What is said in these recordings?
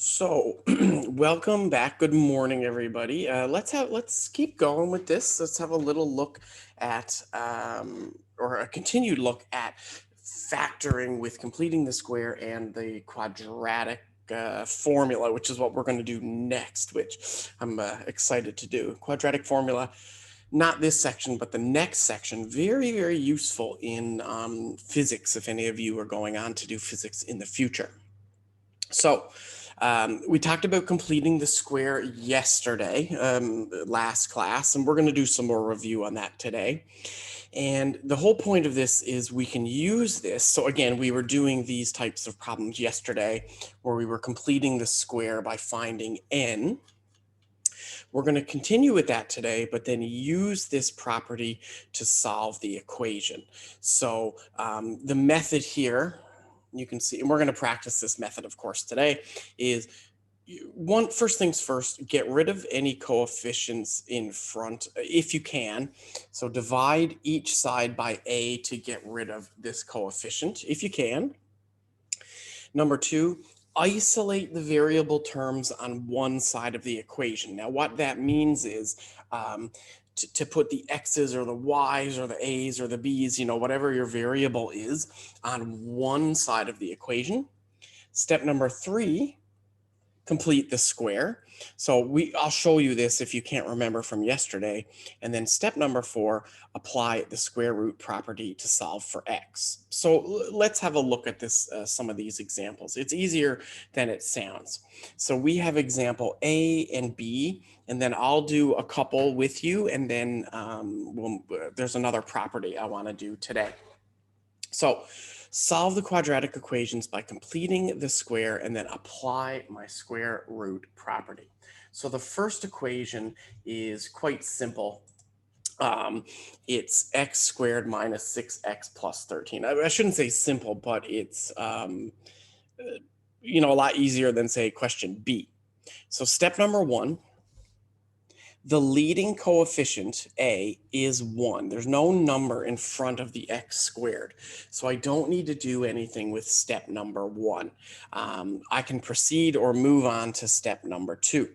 So, welcome back. Good morning, everybody. Let's keep going with this. Let's have a little look at or a continued look at factoring with completing the square and the quadratic formula, which is what we're going to do next, which I'm excited to do. Quadratic formula, not this section, but the next section. Very, very useful in physics. If any of you are going on to do physics in the future. So we talked about completing the square yesterday, last class, and we're going to do some more review on that today. And the whole point of this is we can use this. So again, we were doing these types of problems yesterday where we were completing the square by finding n. We're going to continue with that today, but then use this property to solve the equation. So the method here, you can see, and we're going to practice this method, of course, today, is first things first, get rid of any coefficients in front if you can. So divide each side by a to get rid of this coefficient if you can. Number two, isolate the variable terms on one side of the equation. Now, what that means is to put the x's or the y's or the a's or the b's, whatever your variable is, on one side of the equation. Step number three, complete the square. So I'll show you this if you can't remember from yesterday. And then step number four, apply the square root property to solve for x. So let's have a look at this, some of these examples. It's easier than it sounds. So we have example A and B, and then I'll do a couple with you, and then there's another property I want to do today. So solve the quadratic equations by completing the square and then apply my square root property. So the first equation is quite simple. It's x squared minus 6x plus 13. I shouldn't say simple, but it's a lot easier than, say, question B. So step number one, the leading coefficient, a, is 1. There's no number in front of the x squared. So I don't need to do anything with step number 1. I can proceed or move on to step number 2.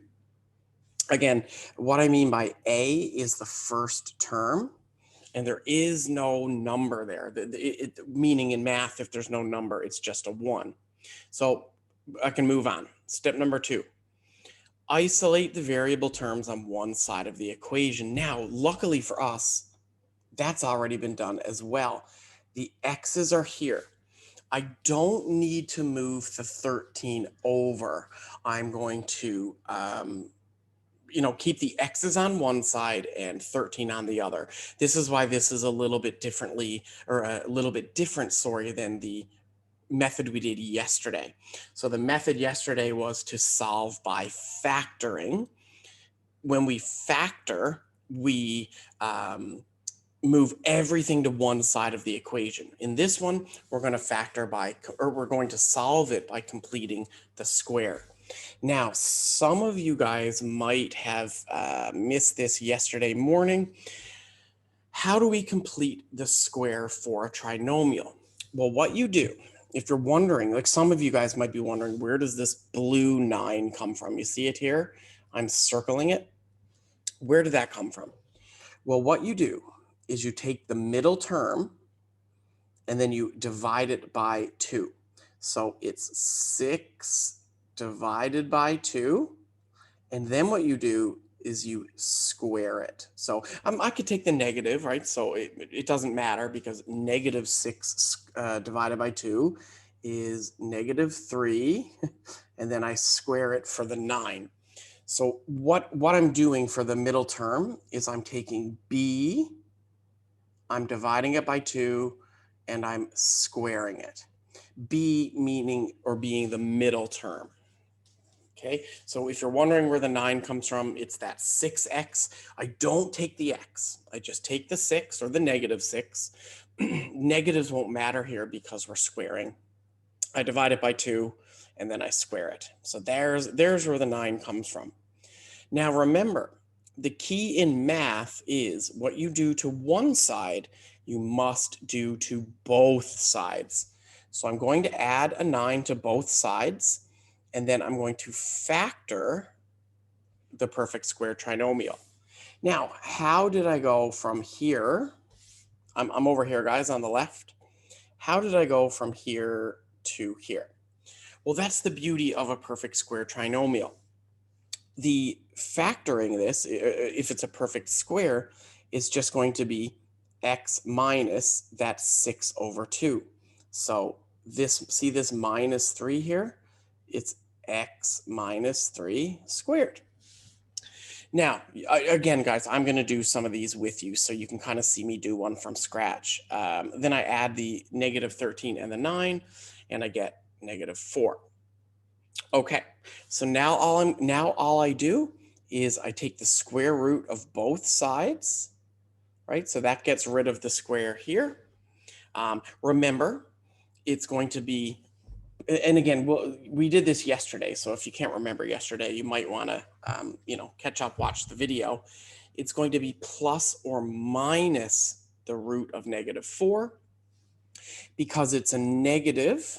Again, what I mean by a is the first term, and there is no number there. Meaning in math, if there's no number, it's just a 1. So I can move on. Step number 2. Isolate the variable terms on one side of the equation. Now, luckily for us, that's already been done as well. The x's are here. I don't need to move the 13 over. I'm going to keep the x's on one side and 13 on the other. This is why this is a little bit different, than the method we did yesterday. So the method yesterday was to solve by factoring. When we factor, we move everything to one side of the equation. In this one, we're going to solve it by completing the square. Now, some of you guys might have missed this yesterday morning. How do we complete the square for a trinomial? Well, what you do, if you're wondering, like some of you guys might be wondering, where does this blue 9 come from? You see it here? I'm circling it. Where did that come from? Well, what you do is you take the middle term and then you divide it by 2. So it's 6 divided by 2. And then what you do is you square it. So I could take the negative, right? So it doesn't matter because negative 6 divided by 2 is negative 3. And then I square it for the 9. So what I'm doing for the middle term is I'm taking b, I'm dividing it by 2, and I'm squaring it. B meaning or being the middle term. Okay, so if you're wondering where the 9 comes from, it's that 6x. I don't take the x. I just take the 6 or the negative 6. Negatives won't matter here because we're squaring. I divide it by 2, and then I square it. So there's where the 9 comes from. Now remember, the key in math is what you do to one side, you must do to both sides. So I'm going to add a 9 to both sides. and then I'm going to factor the perfect square trinomial. Now, how did I go from here? I'm over here, guys, on the left. How did I go from here to here? Well, that's the beauty of a perfect square trinomial. The factoring this, if it's a perfect square, is just going to be x minus that 6 over 2. So this, see this minus 3 here? It's x minus 3 squared. Now, again, guys, I'm going to do some of these with you so you can kind of see me do one from scratch. Then I add the negative 13 and the 9, and I get negative 4. Okay, so now all I do is I take the square root of both sides, right? So that gets rid of the square here. Remember, it's going to be, and again, we did this yesterday. So if you can't remember yesterday, you might want to, catch up, watch the video. It's going to be plus or minus the root of negative 4. Because it's a negative,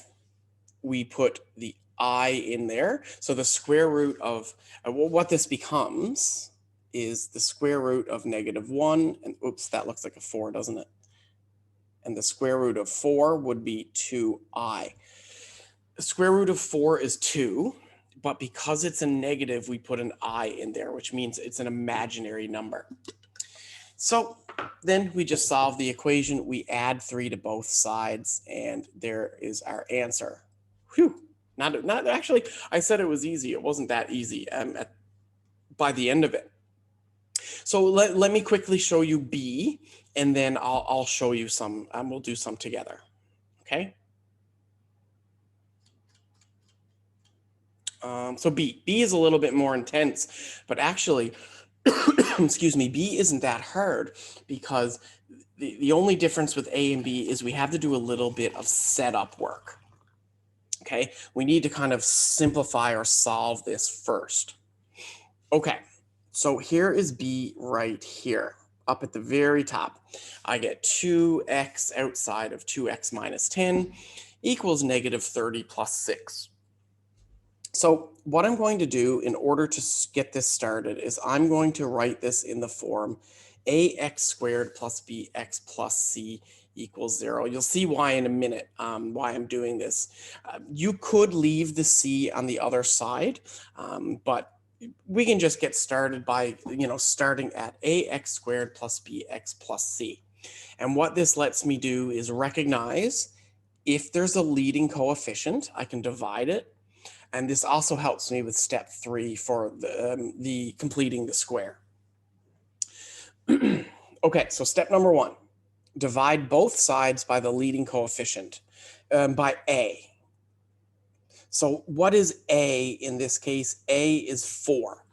we put the I in there. So the square root of, what this becomes is the square root of negative 1. And oops, that looks like a 4, doesn't it? And the square root of 4 would be 2i. The square root of 4 is 2, but because it's a negative, we put an I in there, which means it's an imaginary number. So then we just solve the equation. We add 3 to both sides, and there is our answer. Whew. Not actually, I said it was easy. It wasn't that easy by the end of it. So let me quickly show you B, and then I'll show you some, we'll do some together, okay? So B is a little bit more intense, but actually, excuse me, B isn't that hard because the only difference with A and B is we have to do a little bit of setup work. Okay, we need to kind of simplify or solve this first. Okay, so here is B right here, up at the very top. I get 2x outside of 2x minus 10 equals negative 30 plus 6. So what I'm going to do in order to get this started is I'm going to write this in the form ax squared plus bx plus c equals 0. You'll see why in a minute, why I'm doing this. You could leave the c on the other side, but we can just get started by, starting at ax squared plus bx plus c. And what this lets me do is recognize if there's a leading coefficient, I can divide it. And this also helps me with step 3 for the completing the square. Okay, so step number 1, divide both sides by the leading coefficient, by a. So what is a in this case? A is 4.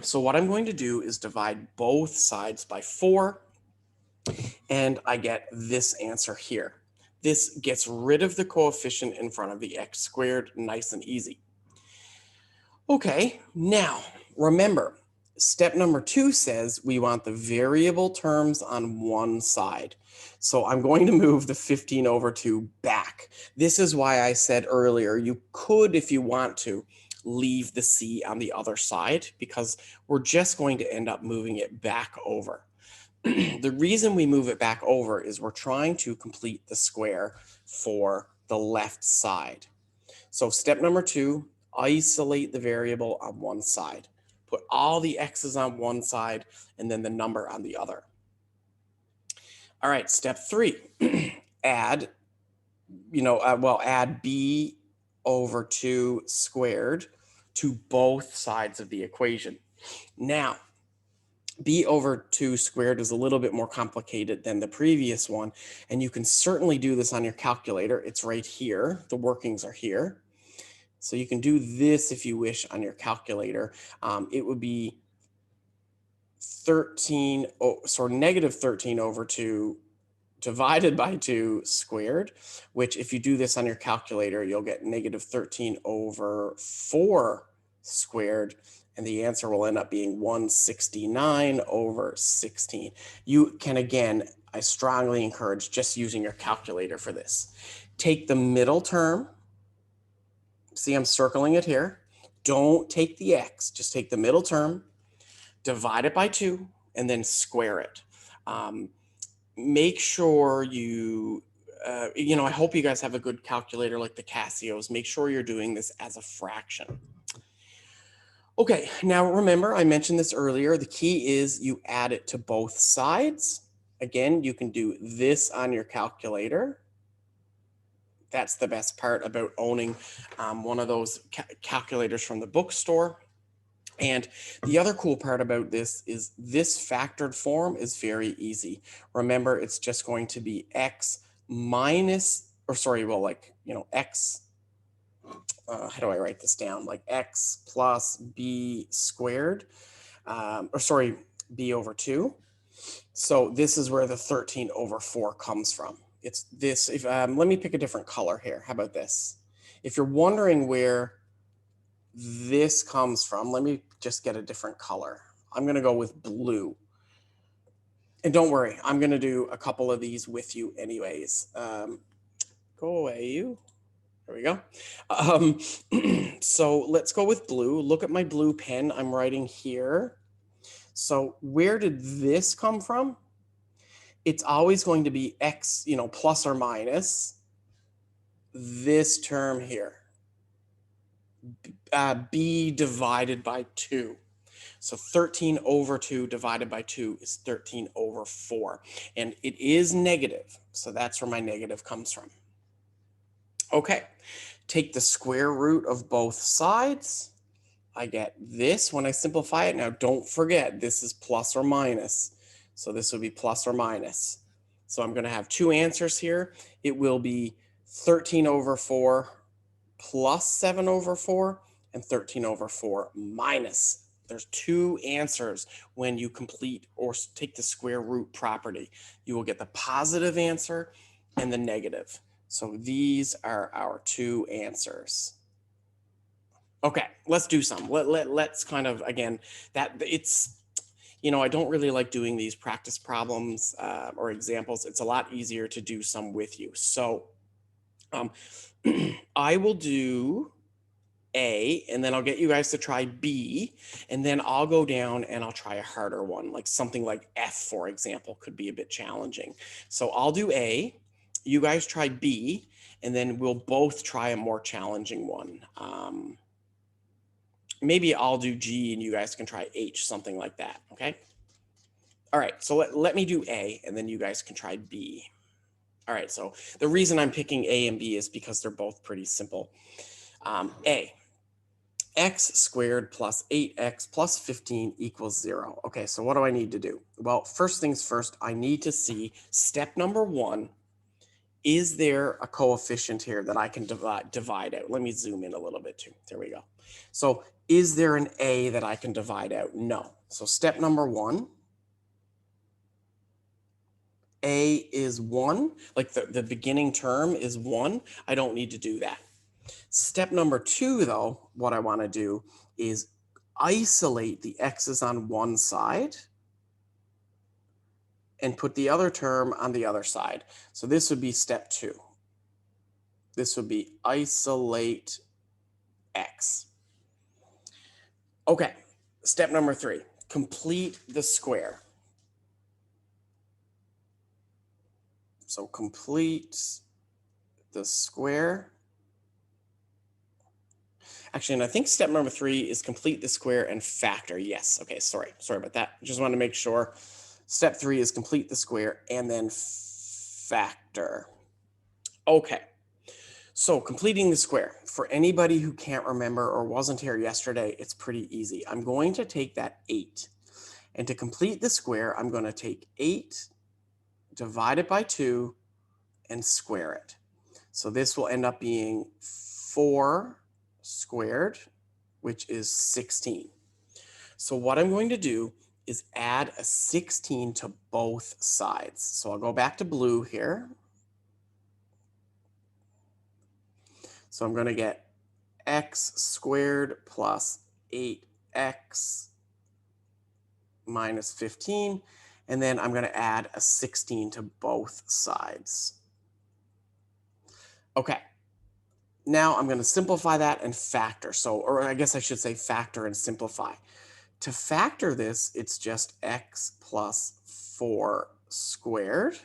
So what I'm going to do is divide both sides by 4, and I get this answer here. This gets rid of the coefficient in front of the x squared, nice and easy. Okay, now remember, step number 2 says we want the variable terms on one side. So I'm going to move the 15 over 2 back. This is why I said earlier, you could, if you want to, leave the c on the other side, because we're just going to end up moving it back over. The reason we move it back over is we're trying to complete the square for the left side. So step number 2, isolate the variable on one side. Put all the x's on one side and then the number on the other. All right, step 3, add b over 2 squared to both sides of the equation. Now, b over 2 squared is a little bit more complicated than the previous one, and you can certainly do this on your calculator. It's right here. The workings are here. So you can do this if you wish on your calculator. It would be negative 13 over 2 divided by 2 squared, which if you do this on your calculator, you'll get negative 13 over 4 squared, and the answer will end up being 169 over 16. You can, again, I strongly encourage just using your calculator for this. Take the middle term, See, I'm circling it here. Don't take the x, just take the middle term, divide it by 2, and then square it. Make sure you, I hope you guys have a good calculator like the Casios. Make sure you're doing this as a fraction. Okay, now remember, I mentioned this earlier. The key is you add it to both sides. Again, you can do this on your calculator. That's the best part about owning one of those calculators from the bookstore. And the other cool part about this is this factored form is very easy. Remember, it's just going to be x minus, or sorry, well, like, x, how do I write this down? Like x plus b squared, or sorry, b over 2. So this is where the 13 over 4 comes from. It's this. If let me pick a different color here. How about this? If you're wondering where this comes from, let me just get a different color. I'm going to go with blue. And don't worry, I'm going to do a couple of these with you anyways. Go away, you. There we go. So let's go with blue. Look at my blue pen. I'm writing here. So where did this come from? It's always going to be x, plus or minus this term here. B divided by 2. So 13 over 2 divided by 2 is 13 over 4. And it is negative. So that's where my negative comes from. Okay, take the square root of both sides. I get this when I simplify it. Now, don't forget, this is plus or minus. So this would be plus or minus. So I'm going to have two answers here. It will be 13 over 4 plus 7 over 4 and 13 over 4 minus. There's two answers when you complete or take the square root property. You will get the positive answer and the negative. So these are our two answers. Okay, let's do some. Let's kind of, again, that it's, I don't really like doing these practice problems or examples. It's a lot easier to do some with you. So I will do A, and then I'll get you guys to try B, and then I'll go down and I'll try a harder one, like something like F, for example, could be a bit challenging. So I'll do A, you guys try B, and then we'll both try a more challenging one. Maybe I'll do G and you guys can try H, something like that, okay? All right, so let me do A, and then you guys can try B. All right, so the reason I'm picking A and B is because they're both pretty simple. A, x squared plus 8x plus 15 equals 0. Okay, so what do I need to do? Well, first things first, I need to see step number 1. Is there a coefficient here that I can divide out? Let me zoom in a little bit too. There we go. So is there an A that I can divide out? No. So step number 1, A is 1. Like the beginning term is 1. I don't need to do that. Step number 2, though, what I want to do is isolate the x's on one side and put the other term on the other side. So this would be step 2. This would be isolate x. Okay, step number 3, complete the square. So complete the square. Actually, and I think step number 3 is complete the square and factor. Yes, okay, sorry about that. Just want to make sure. Step 3 is complete the square and then factor. Okay, so completing the square. For anybody who can't remember or wasn't here yesterday, it's pretty easy. I'm going to take that 8. And to complete the square, I'm going to take 8, divide it by 2, and square it. So this will end up being 4 squared, which is 16. So what I'm going to do is add a 16 to both sides. So I'll go back to blue here. So I'm going to get x squared plus 8x minus 15. And then I'm going to add a 16 to both sides. Okay. Now I'm going to simplify that and factor. So, or I guess I should say factor and simplify. To factor this, it's just x plus 4 squared.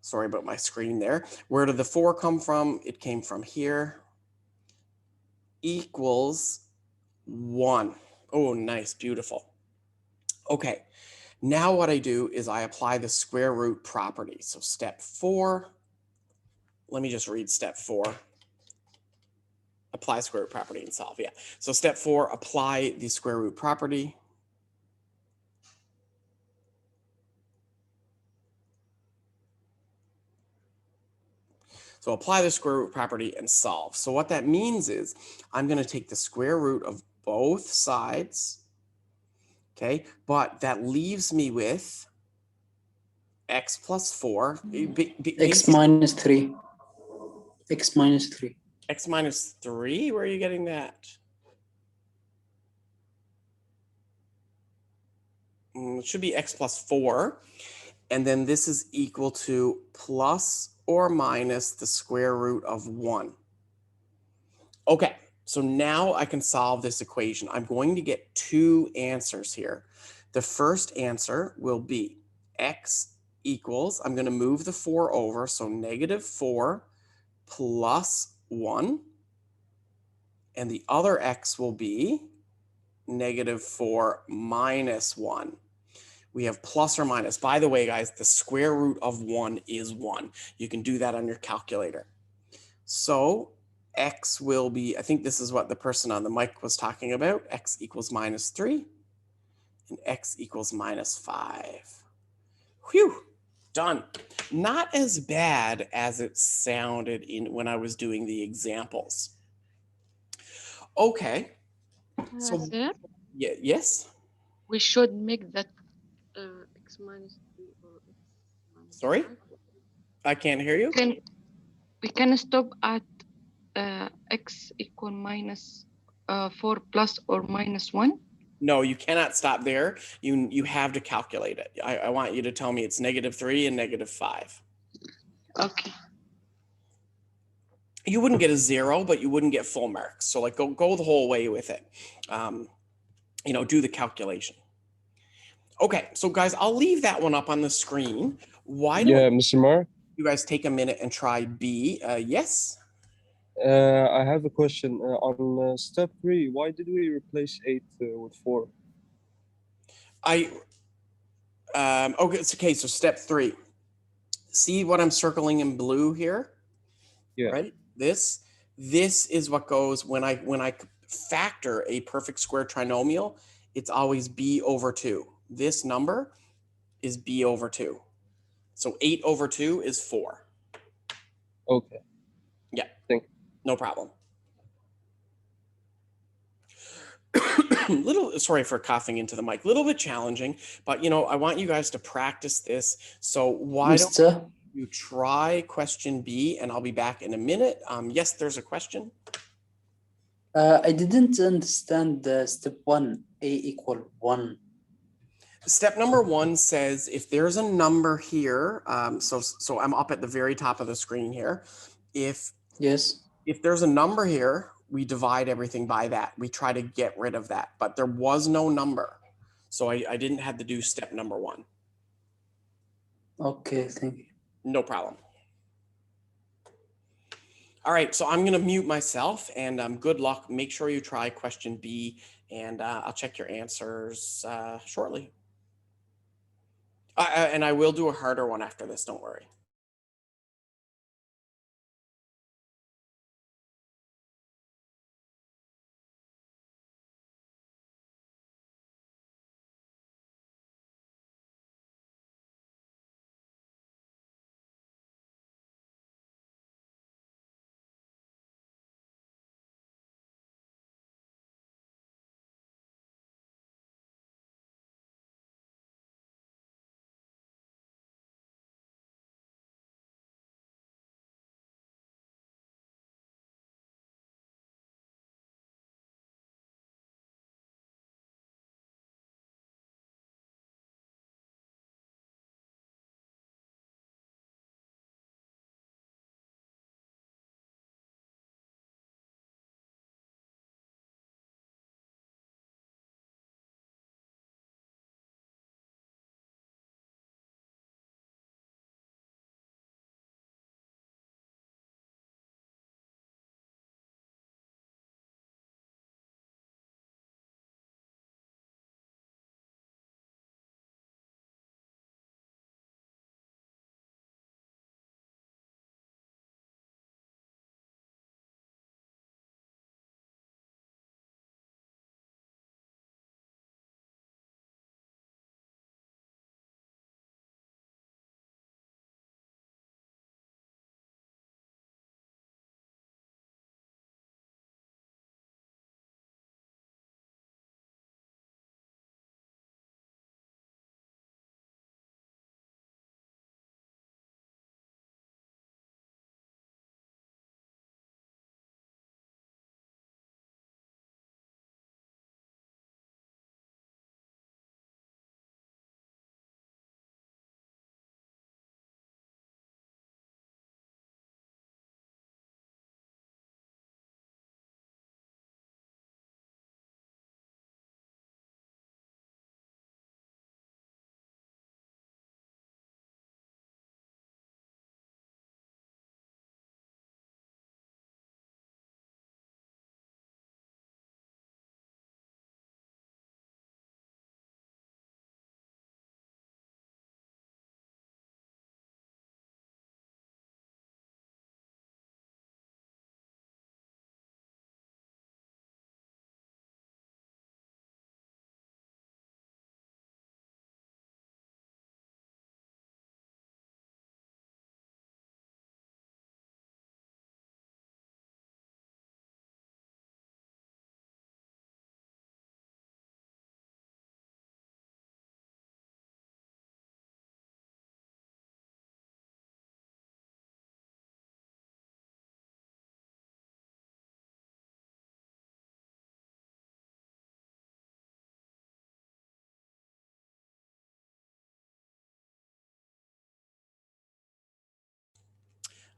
Sorry about my screen there. Where did the 4 come from? It came from here. Equals 1. Oh, nice, beautiful. Okay, now what I do is I apply the square root property. So step 4, let me just read step 4. Apply square root property and solve, yeah. So step 4, apply the square root property. So apply the square root property and solve. So what that means is I'm going to take the square root of both sides, okay? But that leaves me with x plus 4. X minus 3. X minus 3. X minus 3? Where are you getting that? It should be x plus 4. And then this is equal to plus or minus the square root of 1. Okay, so now I can solve this equation. I'm going to get 2 answers here. The first answer will be x equals, I'm going to move the 4 over, so negative 4 plus 1. And the other x will be negative 4 minus 1. We have plus or minus. By the way, guys, the square root of 1 is 1. You can do that on your calculator. So x will be, I think this is what the person on the mic was talking about, x equals minus 3, and x equals minus 5. Whew, done. Not as bad as it sounded when I was doing the examples. Okay. So, Sir, yes? we should make that x minus 3 or x minus Sorry? 5. I can't hear you. We can stop at x equal minus 4 plus or minus 1. No, you cannot stop there. You have to calculate it. I want you to tell me it's negative 3 and negative 5. Okay. You wouldn't get a 0, but you wouldn't get full marks. So like go the whole way with it. Do the calculation. Okay, so guys, I'll leave that one up on the screen. Why don't Mr. Mar, you guys take a minute and try B? Yes? I have a question. On step 3, why did we replace 8 with 4? Okay, so step 3. See what I'm circling in blue here? Yeah. Right? This is what goes when I factor a perfect square trinomial, it's always b over 2. This number is b over 2. So 8 over 2 is 4. Okay. Yeah. Thank you. No problem. Sorry for coughing into the mic. Little bit challenging, but I want you guys to practice this. So why don't you try question B, and I'll be back in a minute. Yes, there's a question. I didn't understand step 1, a equal 1. Step number 1 says if there's a number here, so I'm up at the very top of the screen here. If there's a number here, we divide everything by that. We try to get rid of that, but there was no number. So I didn't have to do step number 1. Okay, thank you. No problem. All right, so I'm going to mute myself, and good luck. Make sure you try question B, and I'll check your answers shortly. And I will do a harder one after this, don't worry.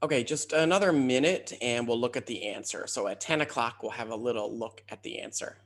Okay, just another minute and we'll look at the answer. So at 10 o'clock, we'll have a little look at the answer.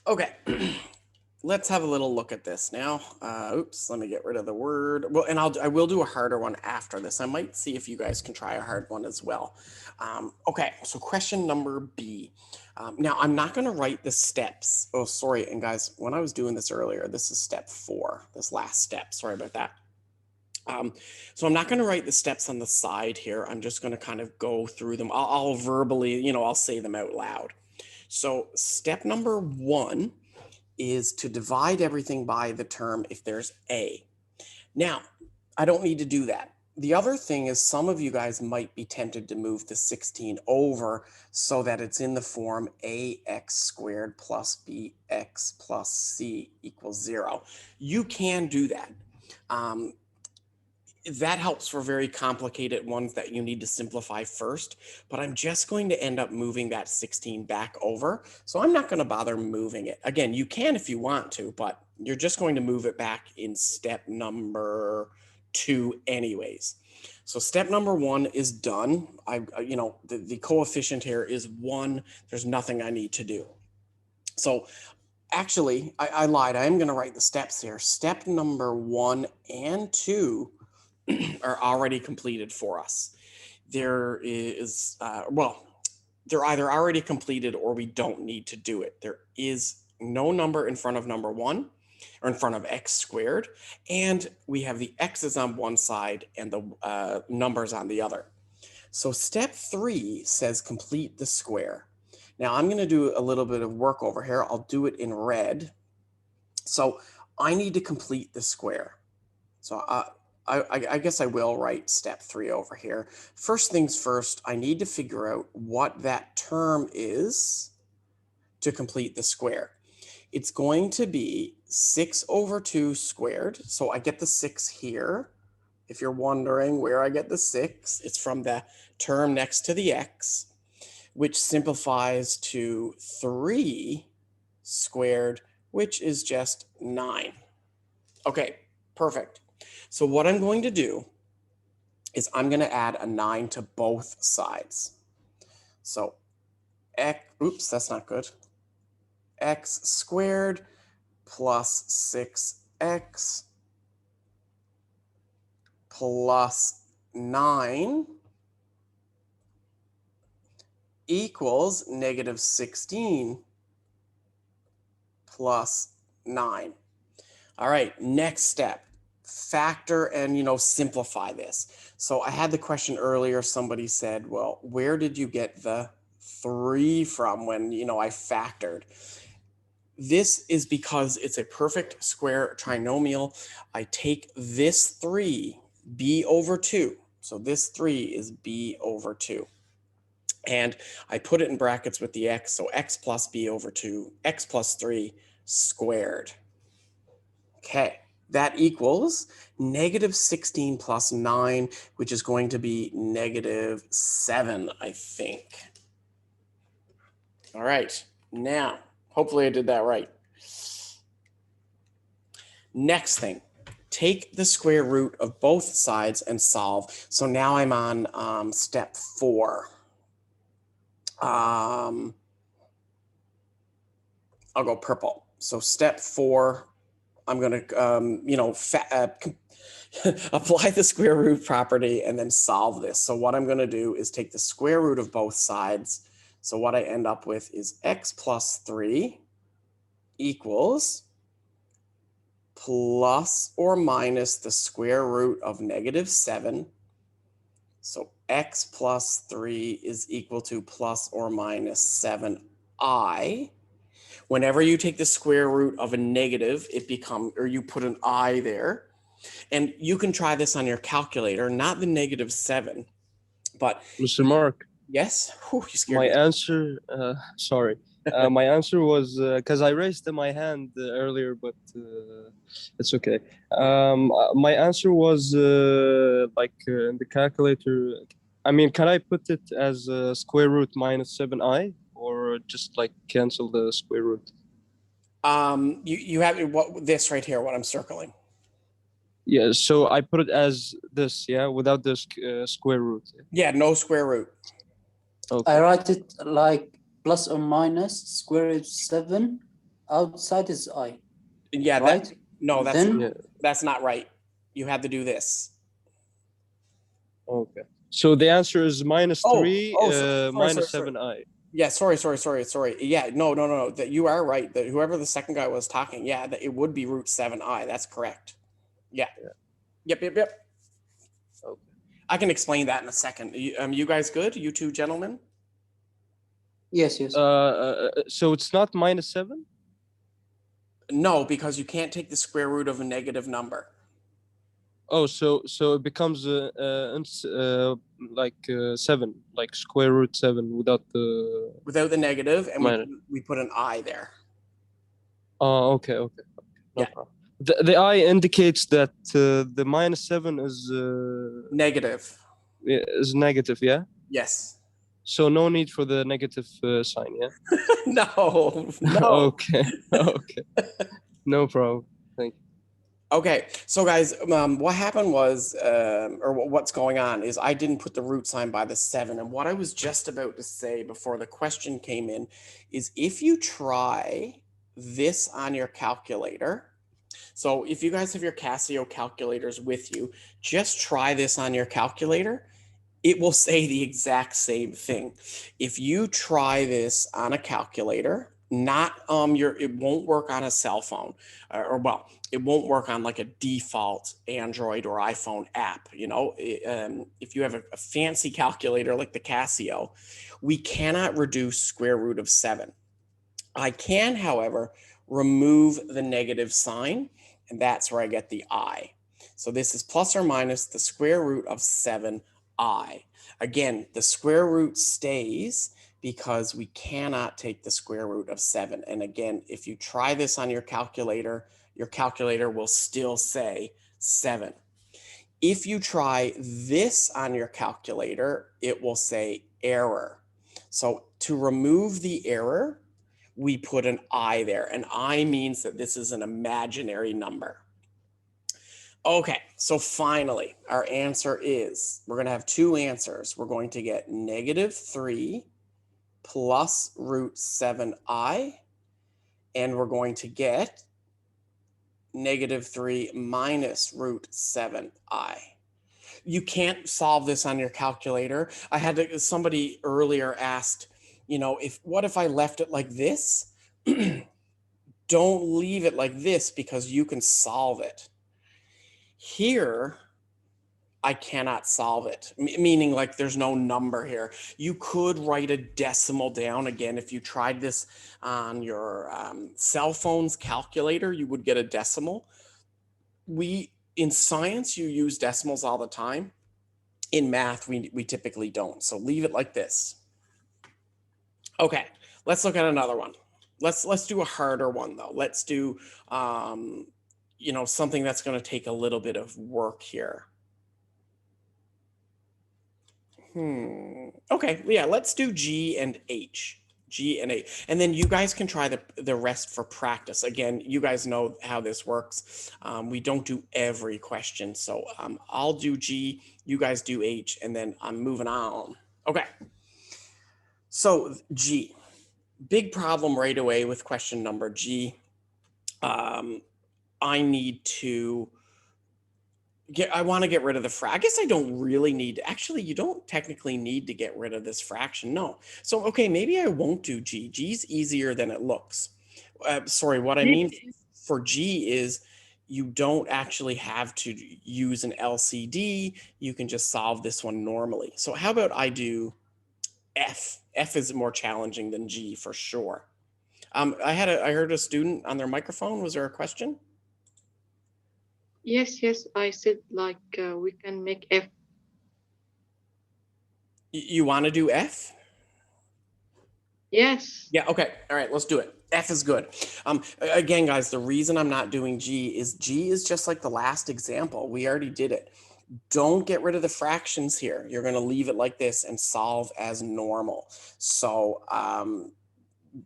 Okay, let's have a little look at this now. Oops, let me get rid of the word. Well, and I will do a harder one after this. I might see if you guys can try a hard one as well. Okay, so question number B. Now, I'm not going to write the steps. Oh, sorry. And guys, when I was doing this earlier, this is step 4, this last step. Sorry about that. So I'm not going to write the steps on the side here. I'm just going to kind of go through them. I'll verbally, I'll say them out loud. So step number 1 is to divide everything by the term if there's A. Now, I don't need to do that. The other thing is some of you guys might be tempted to move the 16 over so that it's in the form ax squared plus bx plus c equals 0. You can do that. That helps for very complicated ones that you need to simplify first, but I'm just going to end up moving that 16 back over. So I'm not going to bother moving it. Again, you can if you want to, but you're just going to move it back in step number 2 anyways. So step number 1 is done. The coefficient here is 1. There's nothing I need to do. So actually, I lied. I am going to write the steps here. Step number 1 and 2 are already completed for us. There is, they're either already completed or we don't need to do it. There is no number in front of number 1 or in front of x squared, and we have the x's on one side and the numbers on the other. So step 3 says complete the square. Now I'm going to do a little bit of work over here. I'll do it in red. So I need to complete the square. So I guess I will write step 3 over here. First things first, I need to figure out what that term is to complete the square. It's going to be 6 over 2 squared. So I get the 6 here. If you're wondering where I get the 6, it's from the term next to the x, which simplifies to 3 squared, which is just 9. Okay, perfect. So what I'm going to do is I'm going to add a 9 to both sides. So oops, that's not good. X squared plus 6x plus 9 equals negative 16 plus 9. All right, next step. Factor and simplify this. So I had the question earlier. Somebody said, well, where did you get the 3 from when I factored? This is because it's a perfect square trinomial. I take this 3, b over 2. So this 3 is b over 2. And I put it in brackets with the x. So x plus b over 2, x plus 3 squared. Okay. That equals negative 16 plus 9, which is going to be negative 7, I think. All right. Now, hopefully I did that right. Next thing, take the square root of both sides and solve. So now I'm on step 4. I'll go purple. So step 4, I'm going to, apply the square root property and then solve this. So what I'm going to do is take the square root of both sides. So what I end up with is x plus 3 equals plus or minus the square root of -7. So x plus 3 is equal to plus or minus 7i. Whenever you take the square root of a negative, it becomes, or you put an I there. And you can try this on your calculator, not the -7, but Mr. Mark, yes. Whew, you scared my me. answer, sorry. My answer was, because I raised my hand earlier, but it's okay. My answer was in the calculator. I mean, can I put it as square root minus 7i, or just like cancel the square root? You have this right here, what I'm circling. Yeah, so I put it as this, yeah, without the square root. Yeah, no square root. Okay. I write it like plus or minus square root 7. Outside is I. Yeah, right? That's not right. You had to do this. Okay. So the answer is minus 3, minus sorry. 7i. Yeah, sorry. Yeah, no. That you are right. That whoever the second guy was talking, yeah, that it would be root 7i. That's correct. Yeah. Yep. Okay. I can explain that in a second. You guys good? You two gentlemen? Yes. So it's not minus 7? No, because you can't take the square root of a negative number. Oh, so it becomes 7, like square root 7 without the negative, and minus. we put an I there. Oh, okay. No Yeah. problem. The I indicates that the minus 7 is Negative. is negative, yeah? Yes. So no need for the negative sign, yeah? No. Okay. No problem. Thank you. Okay, so guys, what happened was, or what's going on is I didn't put the root sign by the 7. And what I was just about to say before the question came in is if you try this on your calculator, so if you guys have your Casio calculators with you, just try this on your calculator. It will say the exact same thing. If you try this on a calculator, not it won't work on a cell phone, it won't work on like a default Android or iPhone app. If you have a fancy calculator like the Casio, we cannot reduce square root of 7. I can, however, remove the negative sign, and that's where I get the I. So this is plus or minus the square root of 7i. Again, the square root stays because we cannot take the square root of 7. And again, if you try this on your calculator will still say 7. If you try this on your calculator, it will say error. So to remove the error, we put an I there. An I means that this is an imaginary number. Okay, so finally, our answer is, we're going to have two answers. We're going to get -3 plus root 7i, and we're going to get -3 minus root 7i. You can't solve this on your calculator. Somebody earlier asked, what if I left it like this? Don't leave it like this because you can solve it. Here, I cannot solve it, meaning like there's no number here. You could write a decimal down. Again, if you tried this on your cell phone's calculator, you would get a decimal. In science, you use decimals all the time. In math, we typically don't. So leave it like this. Okay, let's look at another one. Let's do a harder one though. Let's do something that's going to take a little bit of work here. Okay, yeah, let's do G and H. G and A. And then you guys can try the rest for practice. Again, you guys know how this works. We don't do every question. So I'll do G, you guys do H, and then I'm moving on. Okay. So G, big problem right away with question number G. I need to I want to get rid of the I guess I don't really need, actually, you don't technically need to get rid of this fraction. No. So, okay, maybe I won't do G. G's easier than it looks. Sorry, what I mean for G is you don't actually have to use an LCD. You can just solve this one normally. So how about I do F? F is more challenging than G for sure. I heard a student on their microphone. Was there a question? Yes, I said like we can make F. You want to do F? Yes. Yeah, okay. All right, let's do it. F is good. Again, guys, the reason I'm not doing G is just like the last example. We already did it. Don't get rid of the fractions here. You're going to leave it like this and solve as normal. So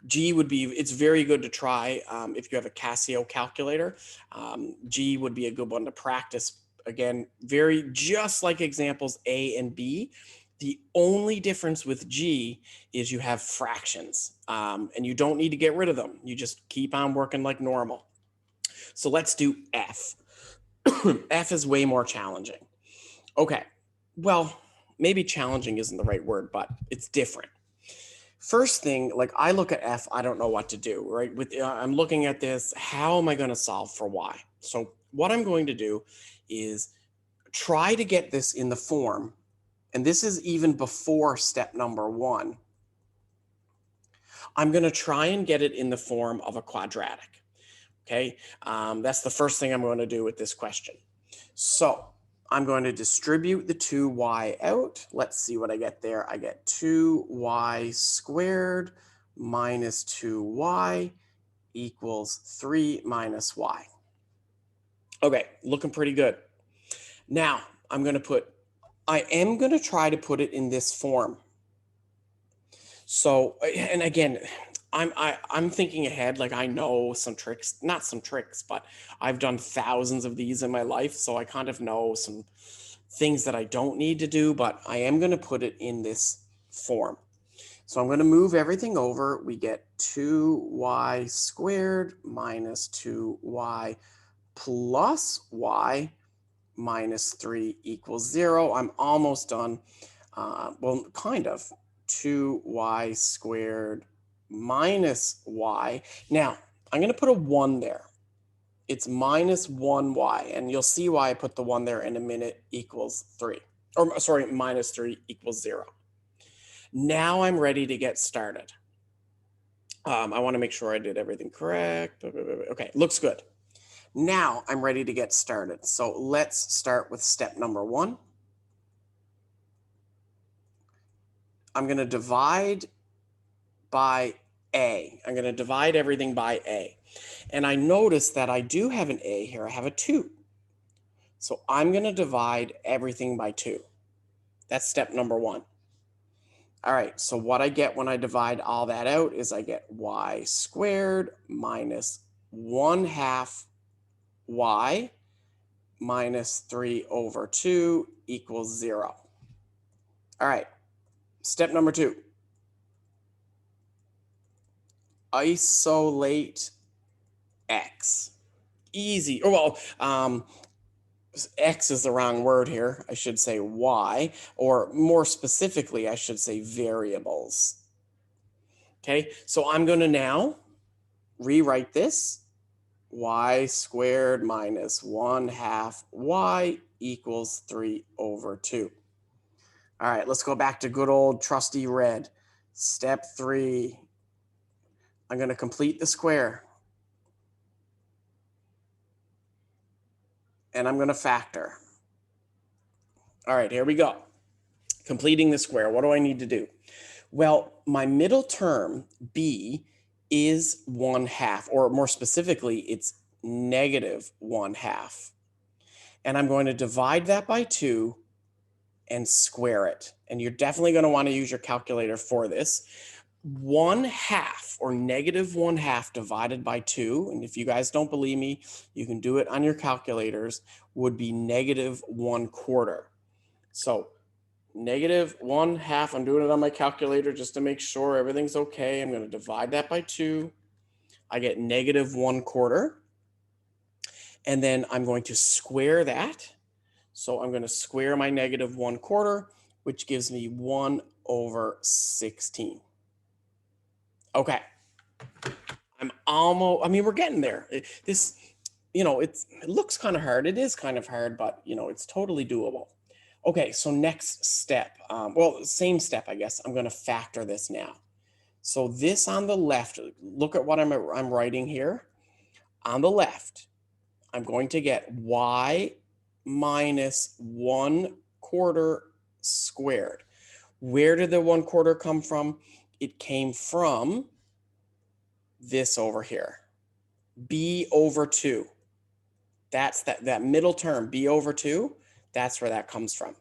G would be, it's very good to try if you have a Casio calculator. G would be a good one to practice. Again, very just like examples A and B. The only difference with G is you have fractions and you don't need to get rid of them. You just keep on working like normal. So let's do F. F is way more challenging. Okay, well, maybe challenging isn't the right word, but it's different. First thing, like I look at F, I don't know what to do, right? I'm looking at this, how am I going to solve for Y? So what I'm going to do is try to get this in the form, and this is even before step number 1. I'm going to try and get it in the form of a quadratic. Okay, that's the first thing I'm going to do with this question. So I'm going to distribute the 2y out. Let's see what I get there. I get 2y squared minus 2y equals 3 minus y. Okay, looking pretty good. Now I am going to try to put it in this form. So, and again, I'm thinking ahead, like I know some tricks, not some tricks, but I've done thousands of these in my life, so I kind of know some things that I don't need to do, but I am going to put it in this form. So I'm going to move everything over. We get 2y squared minus 2y plus y minus 3 equals 0. I'm almost done. Well, kind of. 2y squared minus y. Now, I'm going to put a 1 there. It's minus 1y, and you'll see why I put the 1 there in a minute, equals 3. Or sorry, minus 3 equals 0. Now I'm ready to get started. I want to make sure I did everything correct. Okay, looks good. Now I'm ready to get started. So let's start with step number 1. I'm going to divide by A. I'm going to divide everything by A. And I notice that I do have an A here. I have a 2. So I'm going to divide everything by 2. That's step number 1. All right, so what I get when I divide all that out is I get y squared minus 1/2 y minus 3 over 2 equals 0. All right, step number 2. Isolate x. Easy. Oh, well, x is the wrong word here. I should say y, or more specifically, I should say variables. Okay, so I'm going to now rewrite this. Y squared minus 1/2 y equals 3 over 2. All right, let's go back to good old trusty red. Step 3. I'm going to complete the square. And I'm going to factor. All right, here we go. Completing the square. What do I need to do? Well, my middle term, b, is 1/2, or more specifically, it's negative 1/2. And I'm going to divide that by 2 and square it. And you're definitely going to want to use your calculator for this. 1/2 or -1/2 divided by 2, and if you guys don't believe me, you can do it on your calculators, would be -1/4. So -1/2, I'm doing it on my calculator just to make sure everything's okay. I'm going to divide that by 2. I get -1/4. And then I'm going to square that. So I'm going to square my -1/4, which gives me 1/16. Okay. I'm almost, I mean, we're getting there. This, it looks kind of hard. It is kind of hard, but, it's totally doable. Okay, so next step. Well, same step, I guess. I'm going to factor this now. So this on the left, look at what I'm writing here. On the left, I'm going to get y minus 1/4 squared. Where did the 1/4 come from? It came from this over here, b over 2. That's that middle term, b over 2. That's where that comes from.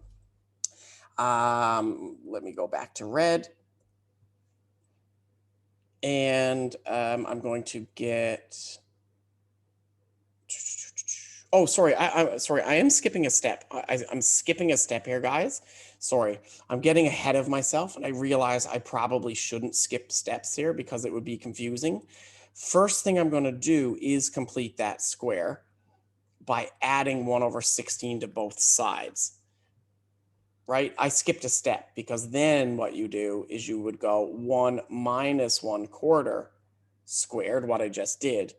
Let me go back to red. And I'm going to get... Oh, sorry. I am skipping a step. I'm skipping a step here, guys. Sorry. I'm getting ahead of myself, and I realize I probably shouldn't skip steps here because it would be confusing. First thing I'm going to do is complete that square by adding 1/16 to both sides. Right? I skipped a step because then what you do is you would go 1 minus 1/4 squared, what I just did,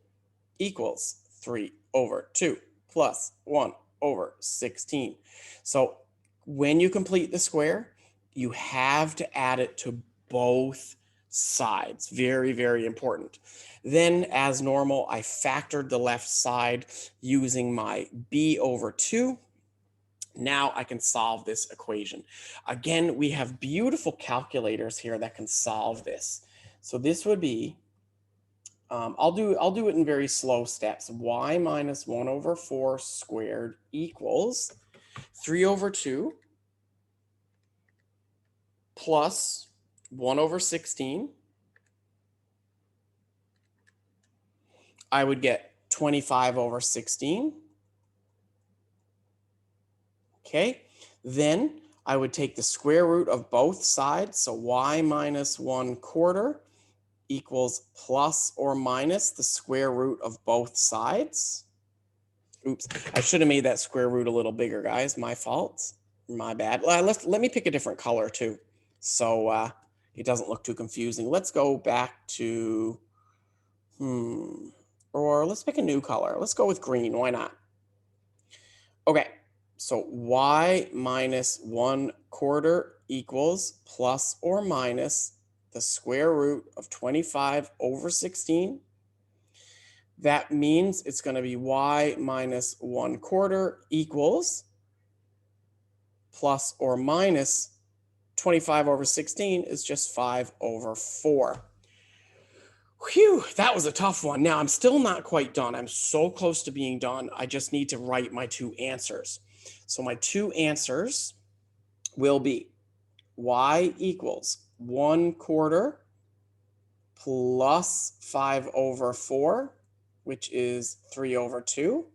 equals 3/2 plus 1/16. So when you complete the square, you have to add it to both sides. Very, very important. Then, as normal, I factored the left side using my b over 2. Now I can solve this equation. Again, we have beautiful calculators here that can solve this. So this would be, I'll do it in very slow steps. Y minus 1/4 squared equals 3/2 plus 1/16. I would get 25/16. Okay, then I would take the square root of both sides. So y minus 1/4 equals plus or minus the square root of both sides. Oops, I should have made that square root a little bigger, guys. My fault. My bad. Let me pick a different color too, so it doesn't look too confusing. Let's go back to, or let's pick a new color. Let's go with green. Why not? Okay, so y minus 1/4 equals plus or minus the square root of 25/16. That means it's going to be y minus 1/4 equals plus or minus 25/16 is just 5/4. Whew, that was a tough one. Now, I'm still not quite done. I'm so close to being done. I just need to write my two answers. So my two answers will be y equals 1/4 plus 5/4, which is 3/2,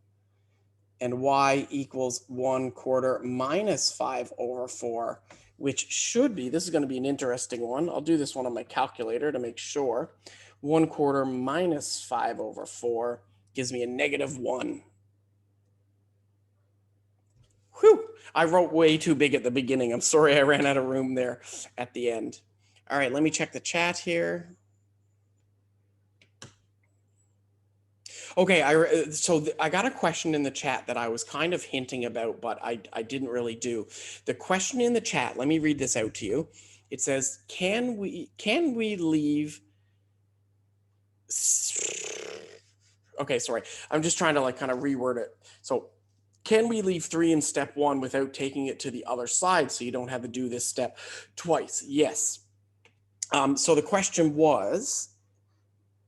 and y equals 1/4 minus 5/4, which should be, this is going to be an interesting one. I'll do this one on my calculator to make sure. 1/4 minus 5/4 gives me a -1. Whew, I wrote way too big at the beginning. I'm sorry I ran out of room there at the end. All right, let me check the chat here. Okay, I got a question in the chat that I was kind of hinting about, but I didn't really do. The question in the chat, let me read this out to you. It says, can we leave... Okay, sorry. I'm just trying to kind of reword it. So, can we leave 3 in step 1 without taking it to the other side so you don't have to do this step twice? Yes. So the question was,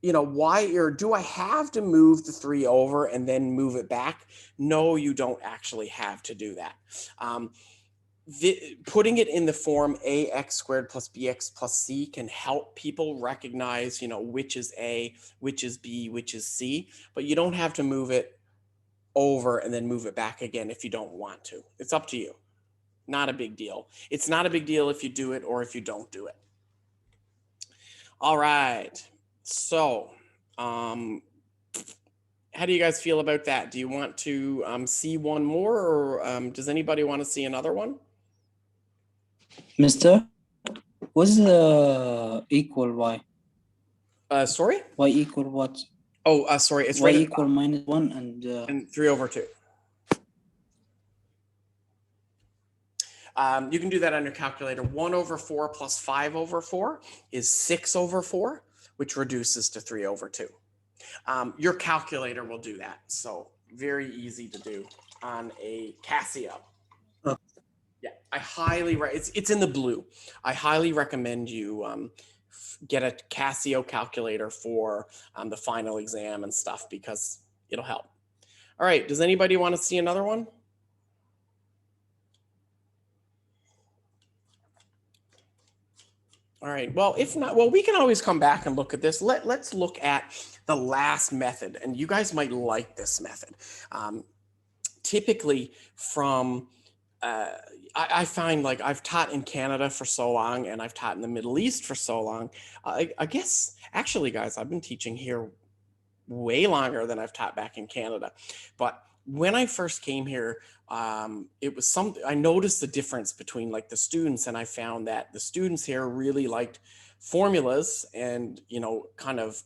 why, or do I have to move the 3 over and then move it back? No, you don't actually have to do that. putting it in the form ax squared plus bx plus c can help people recognize, which is a, which is b, which is c, but you don't have to move it over and then move it back again if you don't want to. It's up to you. Not a big deal. It's not a big deal if you do it or if you don't do it. All right. So, how do you guys feel about that? Do you want to see one more, or does anybody want to see another one? Mister, what's the equal y? Sorry? Y equal what? Oh, sorry. It's Y right at equal -1 and 3/2. You can do that on your calculator. 1/4 plus 5/4 is 6/4, which reduces to 3/2. Your calculator will do that. So very easy to do on a Casio. Oh. Yeah, I highly it's in the blue. I highly recommend you get a Casio calculator for the final exam and stuff, because it'll help. All right, does anybody want to see another one? All right, well, if not, well, we can always come back and look at this. Let's look at the last method, and you guys might like this method. Typically from, I find, like, I've taught in Canada for so long, and I've taught in the Middle East for so long. I guess, actually, guys, I've been teaching here way longer than I've taught back in Canada. But when I first came here, it was something I noticed the difference between, like, the students, and I found that the students here really liked formulas, and kind of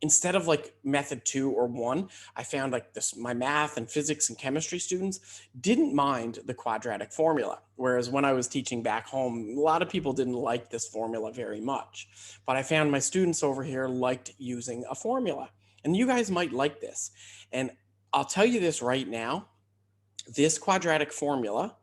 instead of like method 2 or 1, I found, like, my math and physics and chemistry students didn't mind the quadratic formula, whereas when I was teaching back home, a lot of people didn't like this formula very much. But I found my students over here liked using a formula, and you guys might like this. And I'll tell you this right now, this quadratic formula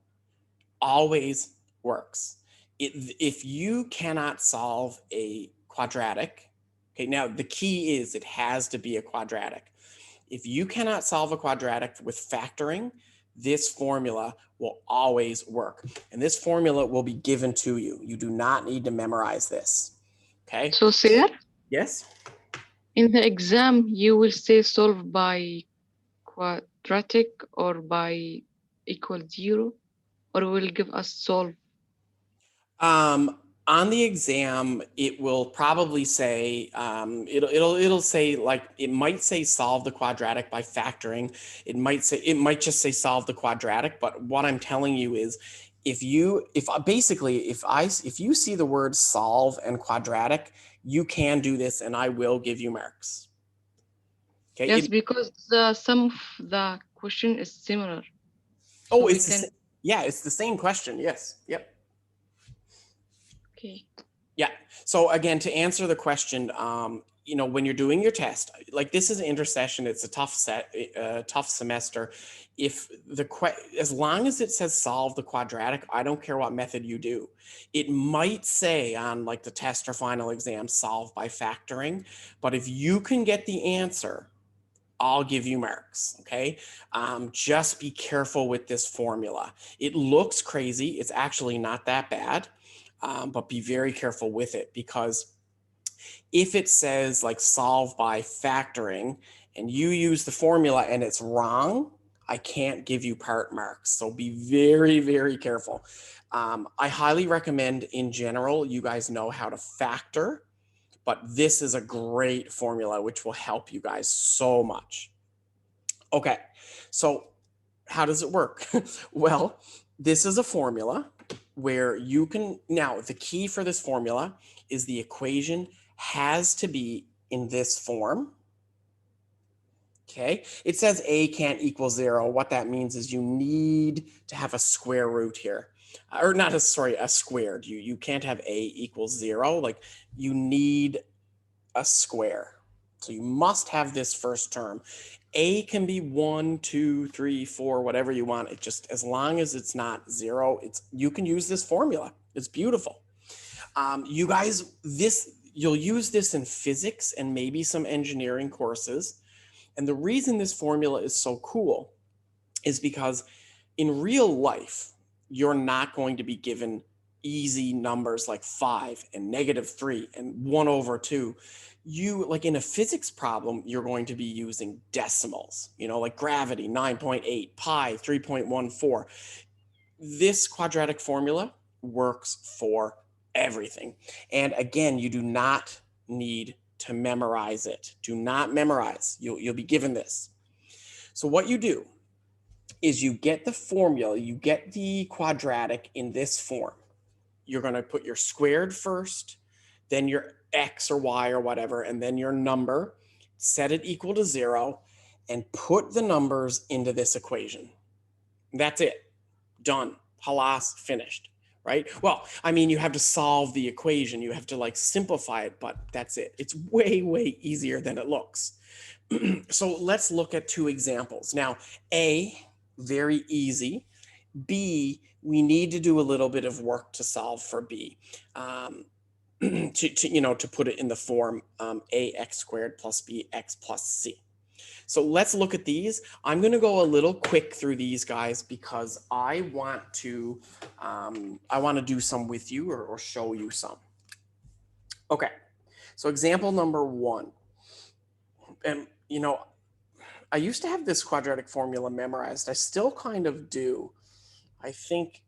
always works. If you cannot solve a quadratic, okay, now the key is it has to be a quadratic. If you cannot solve a quadratic with factoring, this formula will always work. And this formula will be given to you. You do not need to memorize this. Okay? So, Sir, Yes? in the exam, you will say solve by quadratic or by equal 0, or will give us solve? On the exam, it will probably say it'll say, like, it might say solve the quadratic by factoring. It might just say solve the quadratic. But what I'm telling you is, if you see the word solve and quadratic, you can do this, and I will give you marks. Okay. Yes, because some of the question is similar. Oh, So it's the same question. Yes. Yep. Okay. Yeah. So again, to answer the question, when you're doing your test, like, this is an intersession, it's a tough semester. As long as it says solve the quadratic, I don't care what method you do. It might say on, like, the test or final exam, solve by factoring, but if you can get the answer, I'll give you marks. Okay. Just be careful with this formula. It looks crazy. It's actually not that bad. But be very careful with it, because if it says, like, solve by factoring and you use the formula and it's wrong, I can't give you part marks. So be very, very careful. I highly recommend, in general, you guys know how to factor, but this is a great formula which will help you guys so much. Okay, so how does it work? Well, this is a formula where you can, now the key for this formula is the equation has to be in this form. Okay, it says a can't equal 0. What that means is you need to have a square root here, or not a squared. You can't have a equals 0. Like, you need a square. So you must have this first term. A can be 1, 2, 3, 4, whatever you want. It just, as long as it's not 0, you can use this formula. It's beautiful. You guys, you'll use this in physics and maybe some engineering courses. And the reason this formula is so cool is because in real life, you're not going to be given easy numbers like 5 and -3 and 1/2. You, like in a physics problem, you're going to be using decimals, like gravity 9.8, pi 3.14. This quadratic formula works for everything. And again, you do not need to memorize it. Do not memorize. You'll be given this. So what you do is you get the formula, you get the quadratic in this form. You're going to put your squared first, then your x or y or whatever, and then your number, set it equal to 0, and put the numbers into this equation. That's it. Done. Halas, finished. Right? Well, I mean, you have to solve the equation. You have to like simplify it, but that's it. It's way, way easier than it looks. So let's look at 2 examples. Now, A, very easy. B, we need to do a little bit of work to solve for B. To put it in the form ax squared plus bx plus c. So let's look at these. I'm going to go a little quick through these guys because I want to do some with you or show you some. Okay, so example number 1. And I used to have this quadratic formula memorized. I still kind of do. I think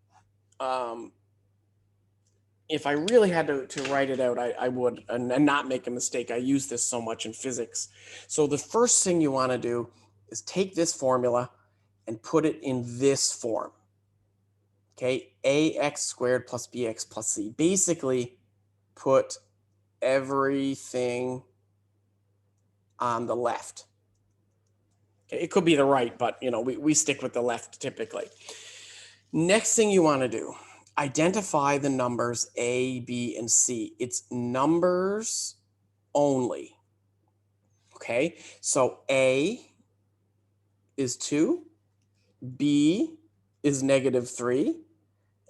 if I really had to write it out, I would, and not make a mistake. I use this so much in physics. So the first thing you want to do is take this formula and put it in this form. Okay, ax squared plus bx plus c. Basically, put everything on the left. Okay, it could be the right, but we stick with the left typically. Next thing you want to do, identify the numbers A, B, and C. It's numbers only. Okay, so A is 2, B is -3,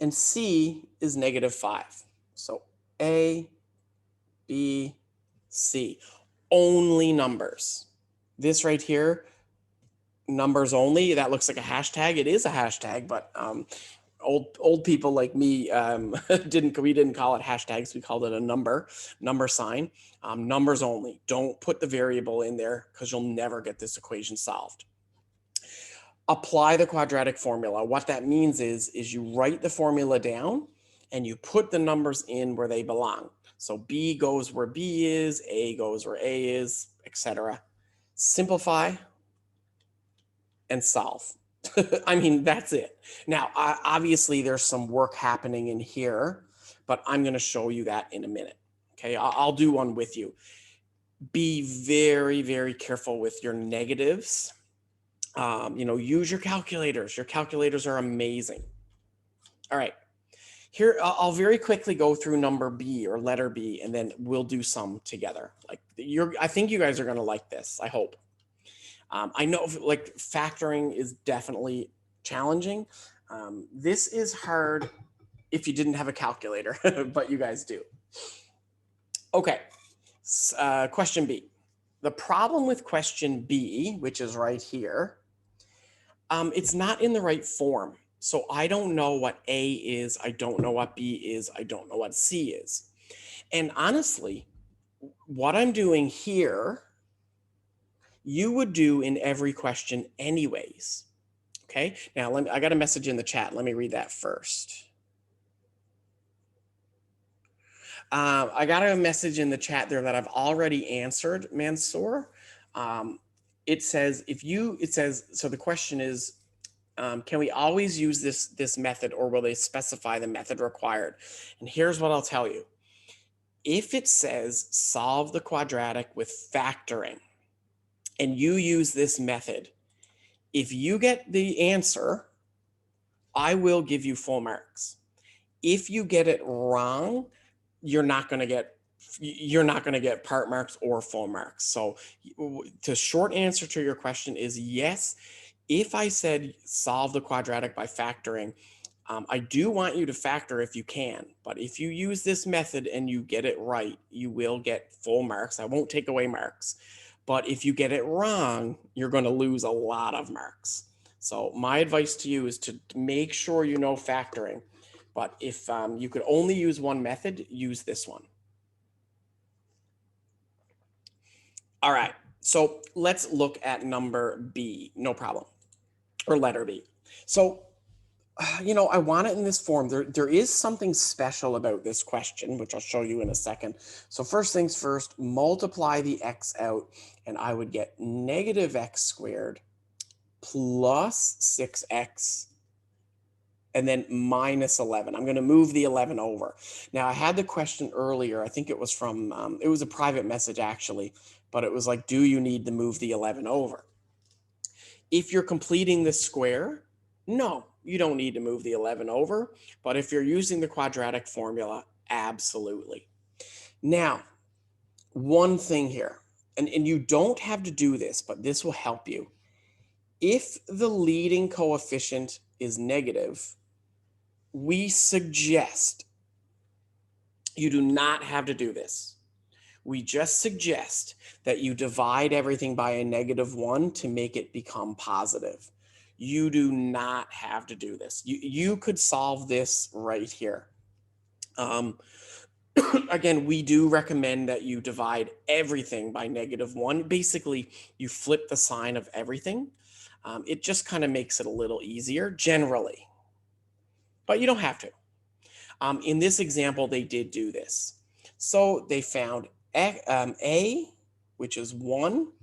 and C is -5. So A, B, C. Only numbers. This right here, numbers only, that looks like a hashtag. It is a hashtag, but old people like me we didn't call it hashtags. We called it a number sign. Numbers only. Don't put the variable in there because you'll never get this equation solved. Apply the quadratic formula. What that means is you write the formula down and you put the numbers in where they belong. So B goes where B is, A goes where A is, etc. Simplify and solve. I mean, that's it. Now, obviously, there's some work happening in here, but I'm going to show you that in a minute. Okay, I'll do one with you. Be very, very careful with your negatives. Use your calculators. Your calculators are amazing. All right. Here, I'll very quickly go through number B or letter B, and then we'll do some together. I think you guys are going to like this. I hope. I know factoring is definitely challenging. This is hard if you didn't have a calculator, but you guys do. Okay, question B. The problem with question B, which is right here, it's not in the right form. So I don't know what A is. I don't know what B is. I don't know what C is. And honestly, what I'm doing here, you would do in every question anyways. Okay, now I got a message in the chat. Let me read that first. I got a message in the chat there that I've already answered, Mansoor. It says, so the question is, can we always use this method, or will they specify the method required? And here's what I'll tell you. If it says solve the quadratic with factoring, and you use this method, if you get the answer, I will give you full marks. If you get it wrong, you're not going to get part marks or full marks. So the short answer to your question is yes. If I said solve the quadratic by factoring, I do want you to factor if you can, but if you use this method and you get it right, you will get full marks. I won't take away marks, but if you get it wrong, you're going to lose a lot of marks. So my advice to you is to make sure you know factoring. But if you could only use one method, use this one. All right, so let's look at number B, no problem, or letter B. So, I want it in this form. There is something special about this question, which I'll show you in a second. So first things first, multiply the x out, and I would get negative x squared plus 6x, and then minus 11. I'm going to move the 11 over. Now, I had the question earlier. I think it was from, it was a private message actually, but it was like, do you need to move the 11 over? If you're completing the square, no, you don't need to move the 11 over. But if you're using the quadratic formula, absolutely. Now, one thing here, and you don't have to do this, but this will help you. If the leading coefficient is negative, we suggest you do not have to do this. We just suggest that you divide everything by a -1 to make it become positive. You do not have to do this. You could solve this right here. Again, we do recommend that you divide everything by -1. Basically, you flip the sign of everything. It just kind of makes it a little easier generally, but you don't have to. In this example, they did do this. So they found A, which is 1.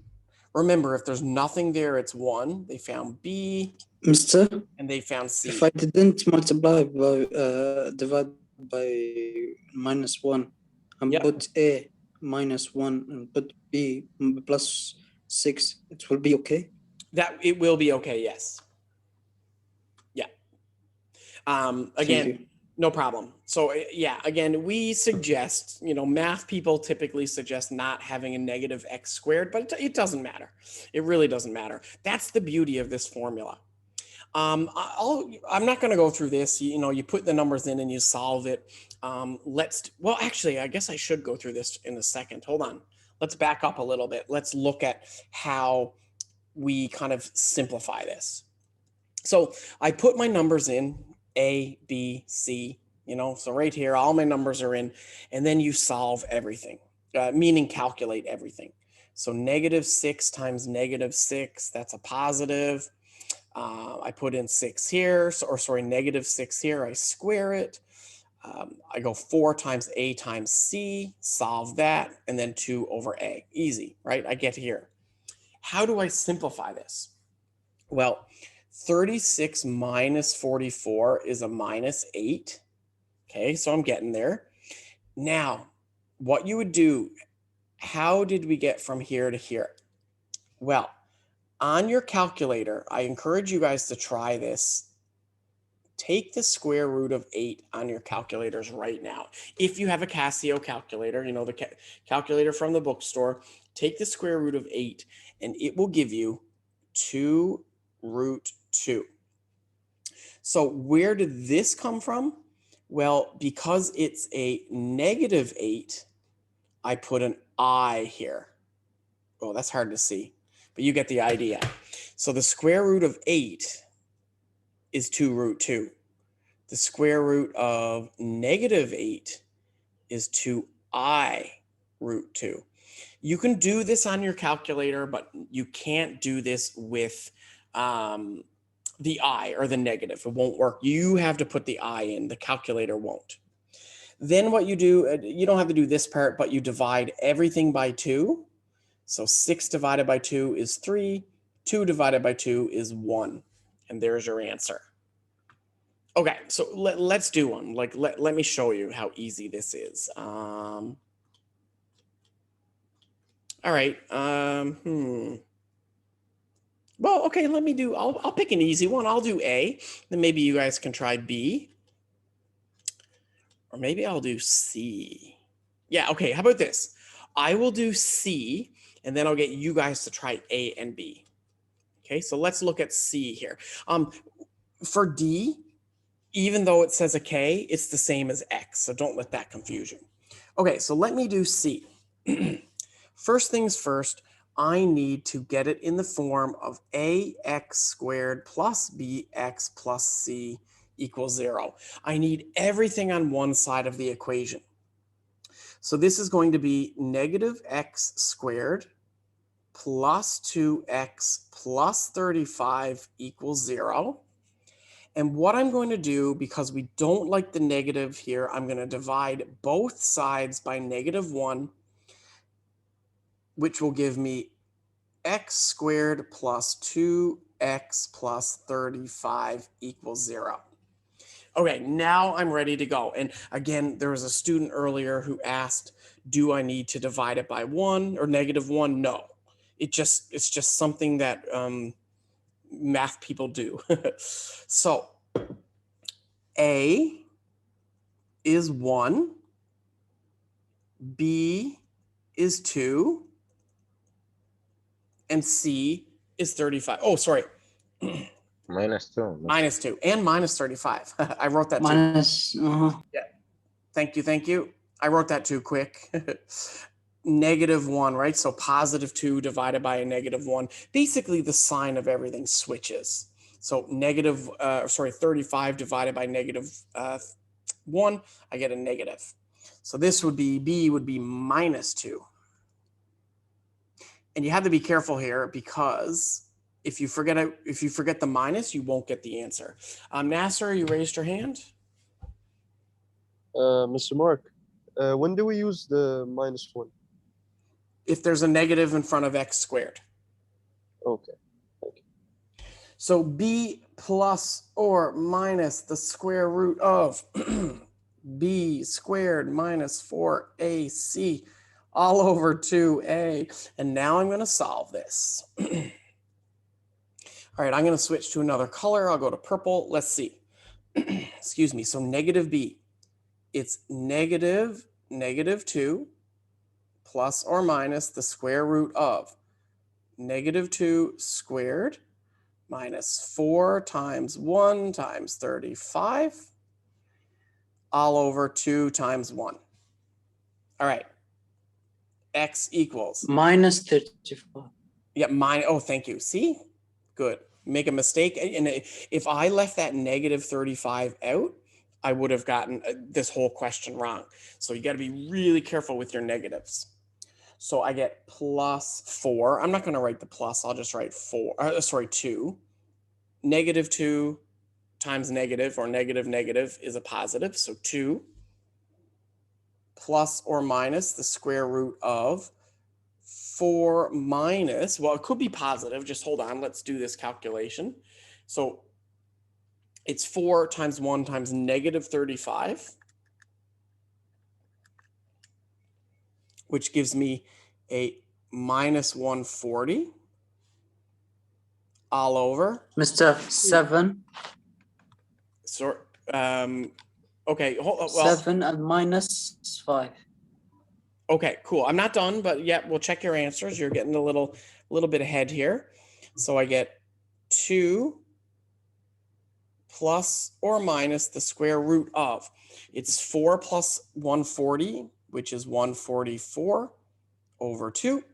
Remember, if there's nothing there, it's 1. They found B, Mister, and they found C. if I didn't multiply by divide by -1 and Yep. put A -1 and put B plus 6, it will be okay? That it will be okay, yes. Yeah. Thank Again, you. no problem. So yeah, again, we suggest, math people typically suggest not having a negative x squared, but it doesn't matter. It really doesn't matter. That's the beauty of this formula. I'm not going to go through this. You put the numbers in and you solve it. Well, actually, I guess I should go through this in a second. Hold on. Let's back up a little bit. Let's look at how we kind of simplify this. So I put my numbers in, A, B, C, so right here, all my numbers are in, and then you solve everything, meaning calculate everything. So -6 times -6, that's a positive. I put in 6 here, -6 here, I square it. I go 4 times A times C, solve that, and then 2 over A. Easy, right? I get here. How do I simplify this? Well, 36 minus 44 is a -8. Okay, so I'm getting there. Now, what you would do, how did we get from here to here? Well, on your calculator, I encourage you guys to try this. Take the square root of 8 on your calculators right now. If you have a Casio calculator, the calculator from the bookstore, take the square root of 8 and it will give you 2 root 2. So where did this come from? Well, because it's a -8, I put an I here. Oh, that's hard to see, but you get the idea. So the square root of 8 is 2 root 2. The square root of -8 is 2i root 2. You can do this on your calculator, but you can't do this with the I or the negative. It won't work. You have to put the I in. The calculator won't. Then what you do, you don't have to do this part, but you divide everything by 2. So 6 divided by 2 is 3. 2 divided by 2 is 1. And there's your answer. Okay, so let's do one. Let me show you how easy this is. All right. Well, okay, I'll pick an easy one. I'll do A. Then maybe you guys can try B. Or maybe I'll do C. Yeah, okay, how about this? I will do C, and then I'll get you guys to try A and B. Okay, so let's look at C here. For D, even though it says a K, it's the same as X, so don't let that confuse you. Okay, so let me do C. First things first, I need to get it in the form of ax squared plus bx plus c equals 0. I need everything on one side of the equation. So this is going to be negative x squared plus 2x plus 35 equals 0. And what I'm going to do, because we don't like the negative here, I'm going to divide both sides by -1, which will give me x squared plus 2x plus 35 equals 0. Okay, now I'm ready to go. And again, there was a student earlier who asked, do I need to divide it by 1 or -1? No. It's just something that math people do. So A is 1, B is 2, and C is 35. Oh, sorry. -2. Minus 2 and minus 35. I wrote that too. Minus, Yeah. Thank you. I wrote that too quick. -1, right? So positive 2 divided by a -1. Basically, the sign of everything switches. So 35 divided by -1, I get a negative. So this would be, B would be -2. And you have to be careful here because if you forget the minus, you won't get the answer. Nasser, you raised your hand. Mr. Mark, when do we use the -1? If there's a negative in front of x squared. Okay. So b plus or minus the square root of b squared minus 4ac all over 2a. And now I'm going to solve this. All right, I'm going to switch to another color. I'll go to purple. Let's see. Excuse me. So negative b. It's -2 plus or minus the square root of -2 squared minus 4 times 1 times 35 all over 2 times 1. All right. X equals. minus 35. Yeah, oh, thank you. See? Good. Make a mistake. And if I left that -35 out, I would have gotten this whole question wrong. So you got to be really careful with your negatives. So I get +4. I'm not going to write the plus. I'll just write 2. -2 times negative or negative is a positive. So 2 plus or minus the square root of 4 minus, well, it could be positive. Just hold on. Let's do this calculation. So it's 4 times 1 times -35, which gives me a -140 all over. Mr. 7. So, okay. Well, 7 and minus 5. okay, cool. I'm not done, but yeah, we'll check your answers. You're getting a little bit ahead here. So I get 2 plus or minus the square root of. It's 4 plus 140, which is 144 over 2.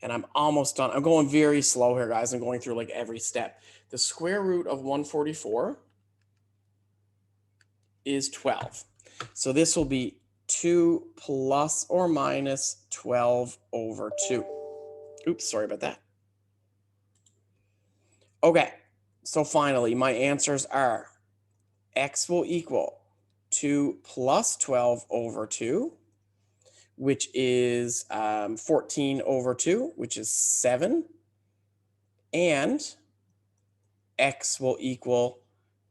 And I'm almost done. I'm going very slow here, guys. I'm going through like every step. The square root of 144 is 12. So this will be 2 plus or minus 12 over 2. Oops, sorry about that. Okay, so finally, my answers are x will equal 2 plus 12 over 2, which is 14 over 2, which is 7. And x will equal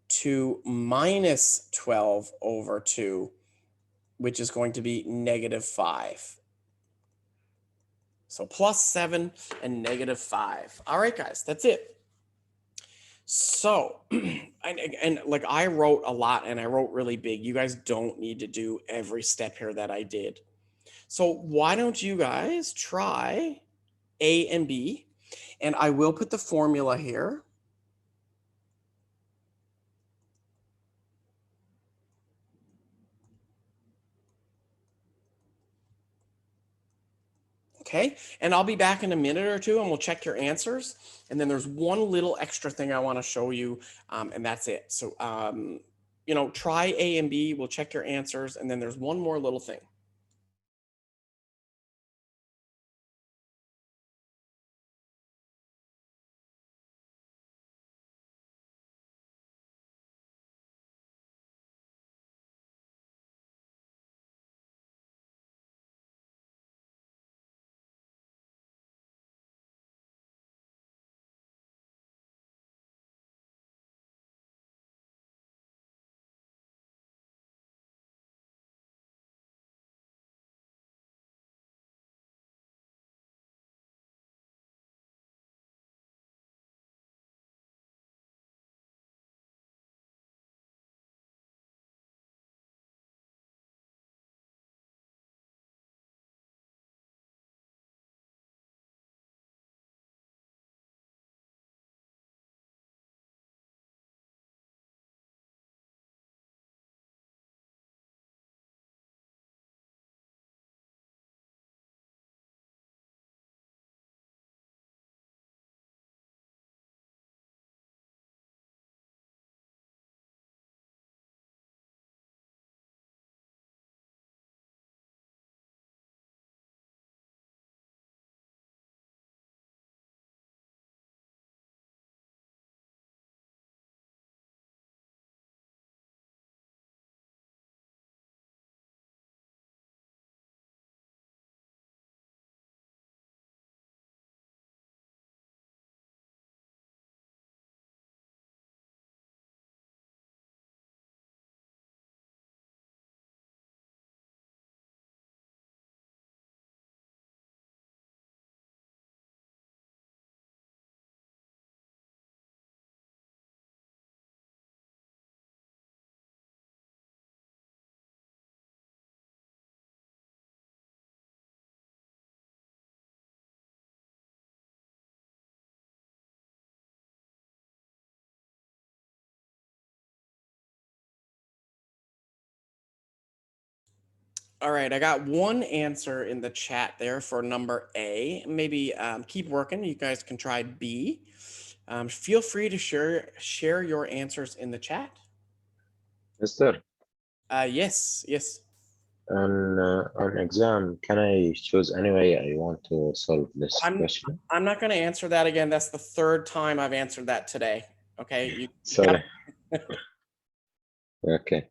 2 minus 12 over 2, which is going to be -5. So +7 and -5. All right, guys, that's it. So, and like I wrote a lot and I wrote really big. You guys don't need to do every step here that I did. So why don't you guys try A and B? And I will put the formula here. Okay, and I'll be back in a minute or two and we'll check your answers. And then there's one little extra thing I want to show you, and that's it. So, try A and B, we'll check your answers, and then there's one more little thing. All right, I got one answer in the chat there for number A. Maybe keep working. You guys can try B. Feel free to share your answers in the chat. Mister, Yes, yes. on exam, can I choose any way I want to solve this question? I'm not going to answer that again. That's the third time I've answered that today. Okay, you Sorry. Okay.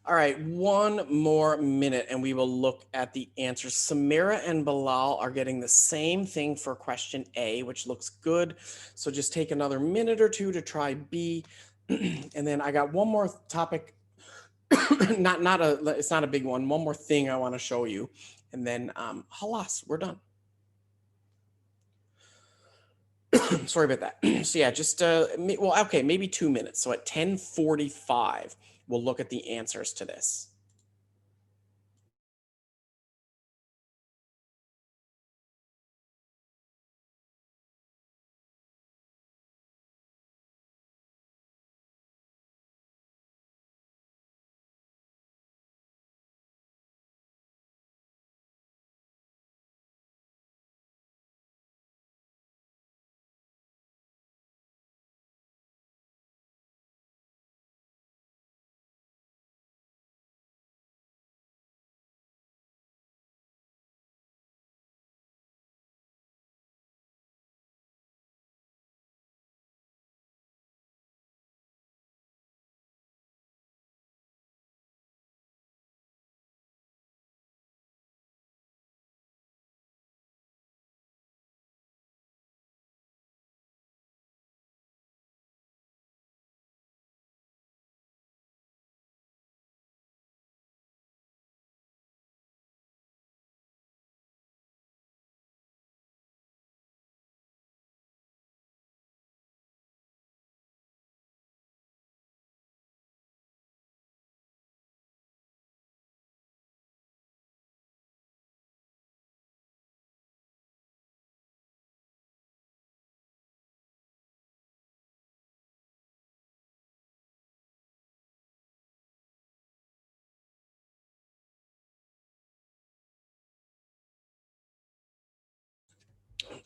All right, one more minute and we will look at the answers. Samira and Bilal are getting the same thing for question A, which looks good. So just take another minute or two to try B. And then I got one more topic. It's not a big one. One more thing I want to show you. And then halas, we're done. Sorry about that. So yeah, just okay, maybe 2 minutes. So at 10:45, we'll look at the answers to this.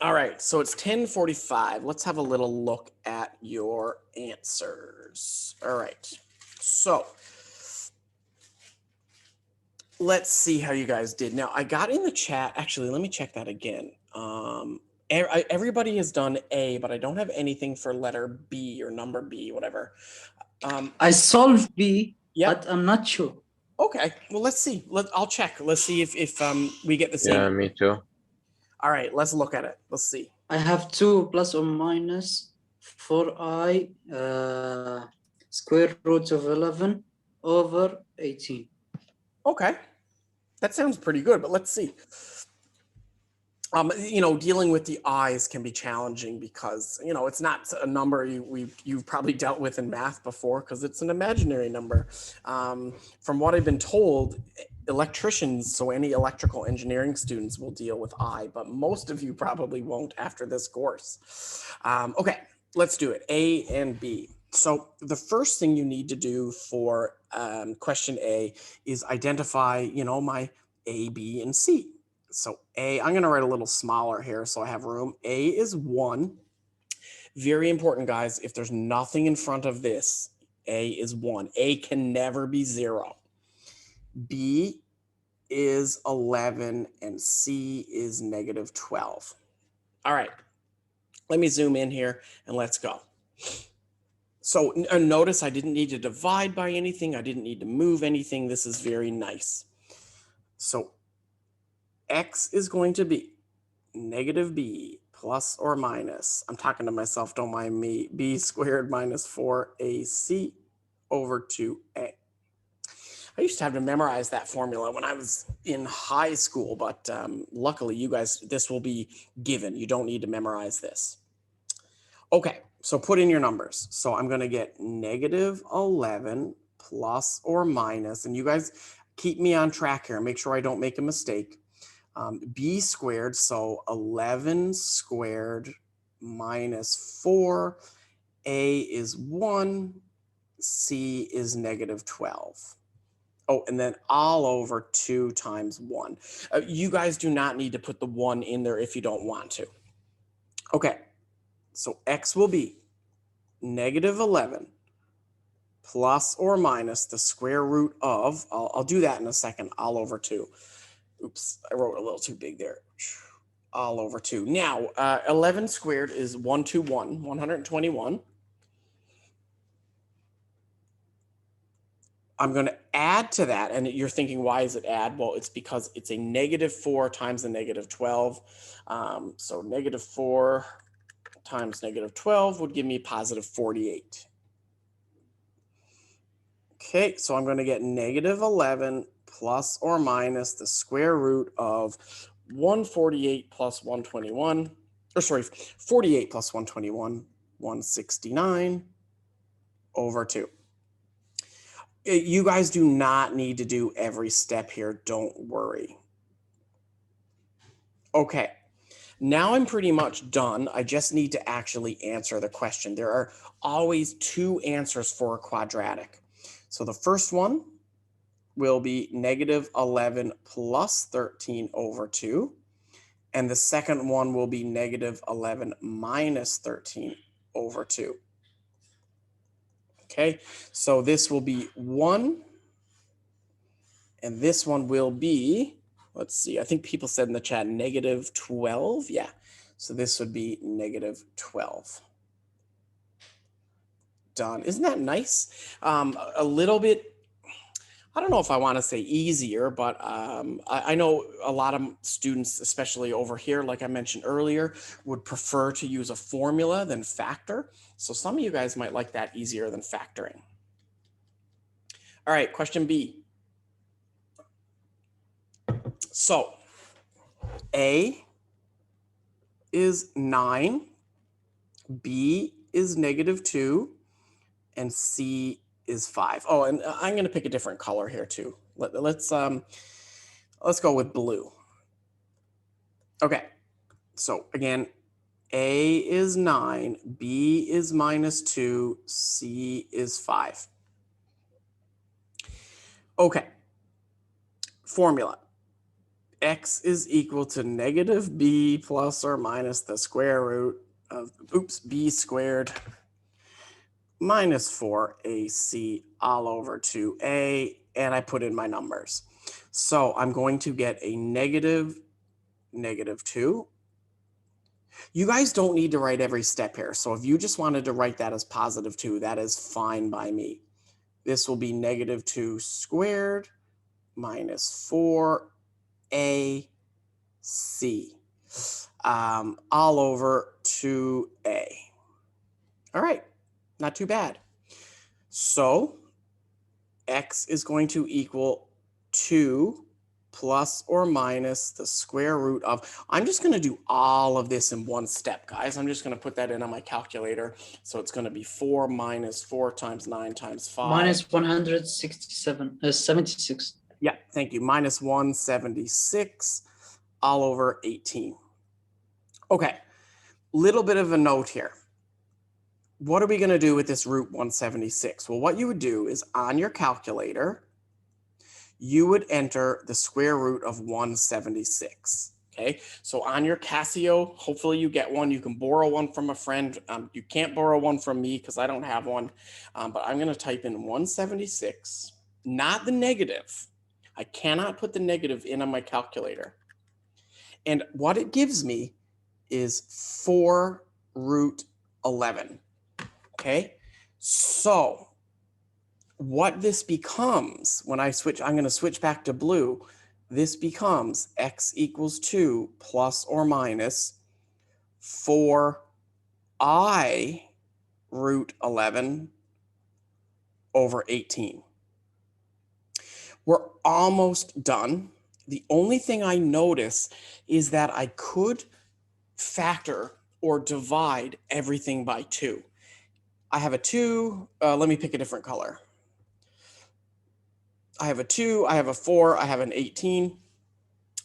All right, so it's 10:45. Let's have a little look at your answers. All right, so let's see how you guys did. Now, I got in the chat. Actually, let me check that again. Everybody has done A, but I don't have anything for letter B or number B, whatever. I solved B, Yep. but I'm not sure. Okay. Well, let's see. I'll check. Let's see if we get the same. Yeah, me too. All right. Let's look at it. Let's see. I have 2 plus or minus 4i square root of 11 over 18. Okay. That sounds pretty good, but let's see. Dealing with the eyes can be challenging because, it's not a number you've probably dealt with in math before because it's an imaginary number. From what I've been told, electricians, so any electrical engineering students will deal with I, but most of you probably won't after this course. Okay, let's do it. A and B. So the first thing you need to do for question A is identify, my A, B, and C. So A, I'm going to write a little smaller here so I have room. A is 1. Very important, guys. If there's nothing in front of this, A is 1. A can never be 0. B is 11 and C is negative 12. All right. Let me zoom in here and let's go. So notice I didn't need to divide by anything. I didn't need to move anything. This is very nice. So X is going to be negative B plus or minus, I'm talking to myself, don't mind me, B squared minus 4AC over 2A. I used to have to memorize that formula when I was in high school, but luckily you guys, this will be given. You don't need to memorize this. Okay, so put in your numbers. So I'm going to get negative 11 plus or minus, and you guys keep me on track here. Make sure I don't make a mistake. B squared, so 11 squared minus 4. A is 1. C is negative 12. Oh, and then all over 2 times 1. You guys do not need to put the 1 in there if you don't want to. Okay, so X will be negative 11 plus or minus the square root of, I'll do that in a second, all over 2. Oops, I wrote a little too big there. All over 2. Now, 11 squared is 121. I'm going to add to that, and you're thinking, why is it add? Well, it's because it's a negative 4 times the negative 12. So negative 4 times negative 12 would give me positive 48. Okay, so I'm going to get negative 11 plus or minus the square root of 148 plus 121, or sorry, 48 plus 121, 169 over 2. You guys do not need to do every step here. Don't worry. Okay, now I'm pretty much done. I just need to actually answer the question. There are always 2 answers for a quadratic. So the first one will be negative 11 plus 13 over 2. And the second one will be negative 11 minus 13 over 2. Okay, so this will be 1. And this one will be, let's see, I think people said in the chat negative 12. Yeah, so this would be negative 12. Done. Isn't that nice? A little bit, I don't know if I want to say easier, but I know a lot of students, especially over here, like I mentioned earlier, would prefer to use a formula than factor. So some of you guys might like that easier than factoring. All right, question B. So A is 9, B is negative 2, and C is 5. Oh, and I'm going to pick a different color here too. Let's go with blue. Okay, so again, A is 9, B is minus 2, C is 5. Okay, formula. x is equal to negative b plus or minus the square root of, b squared minus 4ac all over 2a, and I put in my numbers. So I'm going to get a negative 2. You guys don't need to write every step here. So if you just wanted to write that as positive 2, that is fine by me. This will be negative 2 squared minus 4ac all over 2a. All right, not too bad. So x is going to equal 2 plus or minus the square root of, I'm just going to do all of this in one step, guys. I'm just going to put that in on my calculator. So it's going to be 4 minus 4 times 9 times 5. Minus 167, 76. Yeah, thank you. Minus 176 all over 18. Okay, little bit of a note here. What are we going to do with this root 176? Well, what you would do is on your calculator, you would enter the square root of 176. Okay, so on your Casio, hopefully you get one. You can borrow one from a friend. You can't borrow one from me because I don't have one. But I'm going to type in 176, not the negative. I cannot put the negative in on my calculator. And what it gives me is 4 root 11. Okay, so what this becomes when I switch, I'm going to switch back to blue. This becomes x equals 2 plus or minus 4i root 11 over 18. We're almost done. The only thing I notice is that I could factor or divide everything by 2. I have a 2. Let me pick a different color. I have a 2, I have a 4, I have an 18.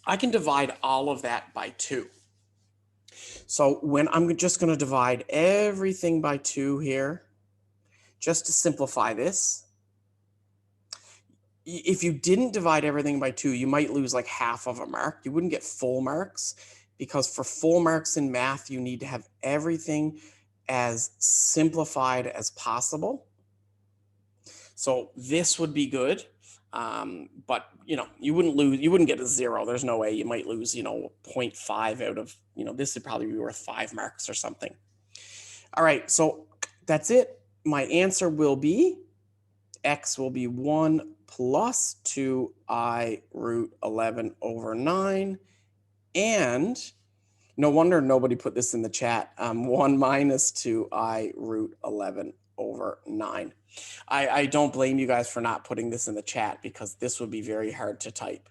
I can divide all of that by 2. So when I'm just going to divide everything by 2 here, just to simplify this. If you didn't divide everything by 2, you might lose like half of a mark. You wouldn't get full marks, because for full marks in math, you need to have everything as simplified as possible. So this would be good. But you wouldn't get a 0. There's no way. You might lose 0.5 out of, this would probably be worth 5 marks or something. All right, so that's it. My answer will be x will be 1 plus 2i root 11 over 9, and no wonder nobody put this in the chat, 1 minus 2i root 11 over 9. I don't blame you guys for not putting this in the chat, because this would be very hard to type.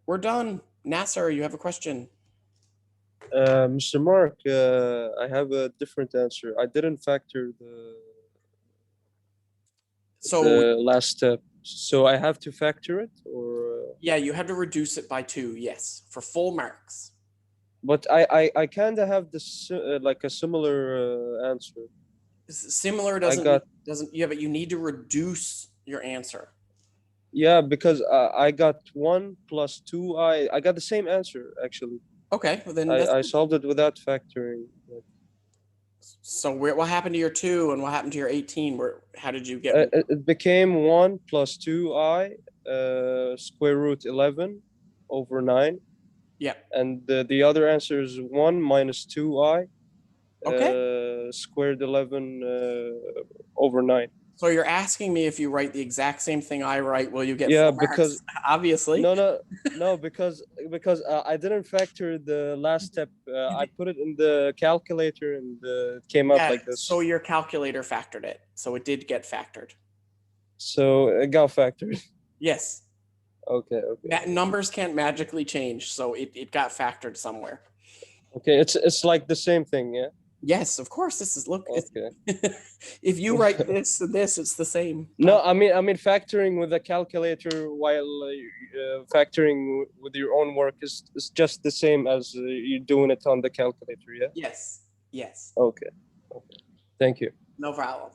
We're done. Nasser, you have a question? Mr. Mark, I have a different answer. I didn't factor the last step. So I have to factor it, or? Yeah, you have to reduce it by 2, yes, for full marks. But I kind of have this like a similar answer. Similar doesn't, yeah, but you need to reduce your answer. Yeah, because I got 1 plus 2. I got the same answer, actually. Okay, well then I solved it without factoring. So what happened to your 2 and what happened to your 18? How did you get? It became 1 plus 2i square root 11 over 9. Yeah. And the other answer is 1 minus 2i squared 11 over 9. So you're asking me if you write the exact same thing I write, will you get full marks? Because obviously. No, because I didn't factor the last step. I put it in the calculator and it came out like this. So your calculator factored it. So it did get factored. So it got factored. Yes. Okay. Numbers can't magically change, so it got factored somewhere. Okay, it's like the same thing, yeah? Yes, of course. This is okay. If you write this, it's the same. No, I mean factoring with a calculator while factoring with your own work is just the same as you're doing it on the calculator, yeah? Yes. Okay. Thank you. No problem.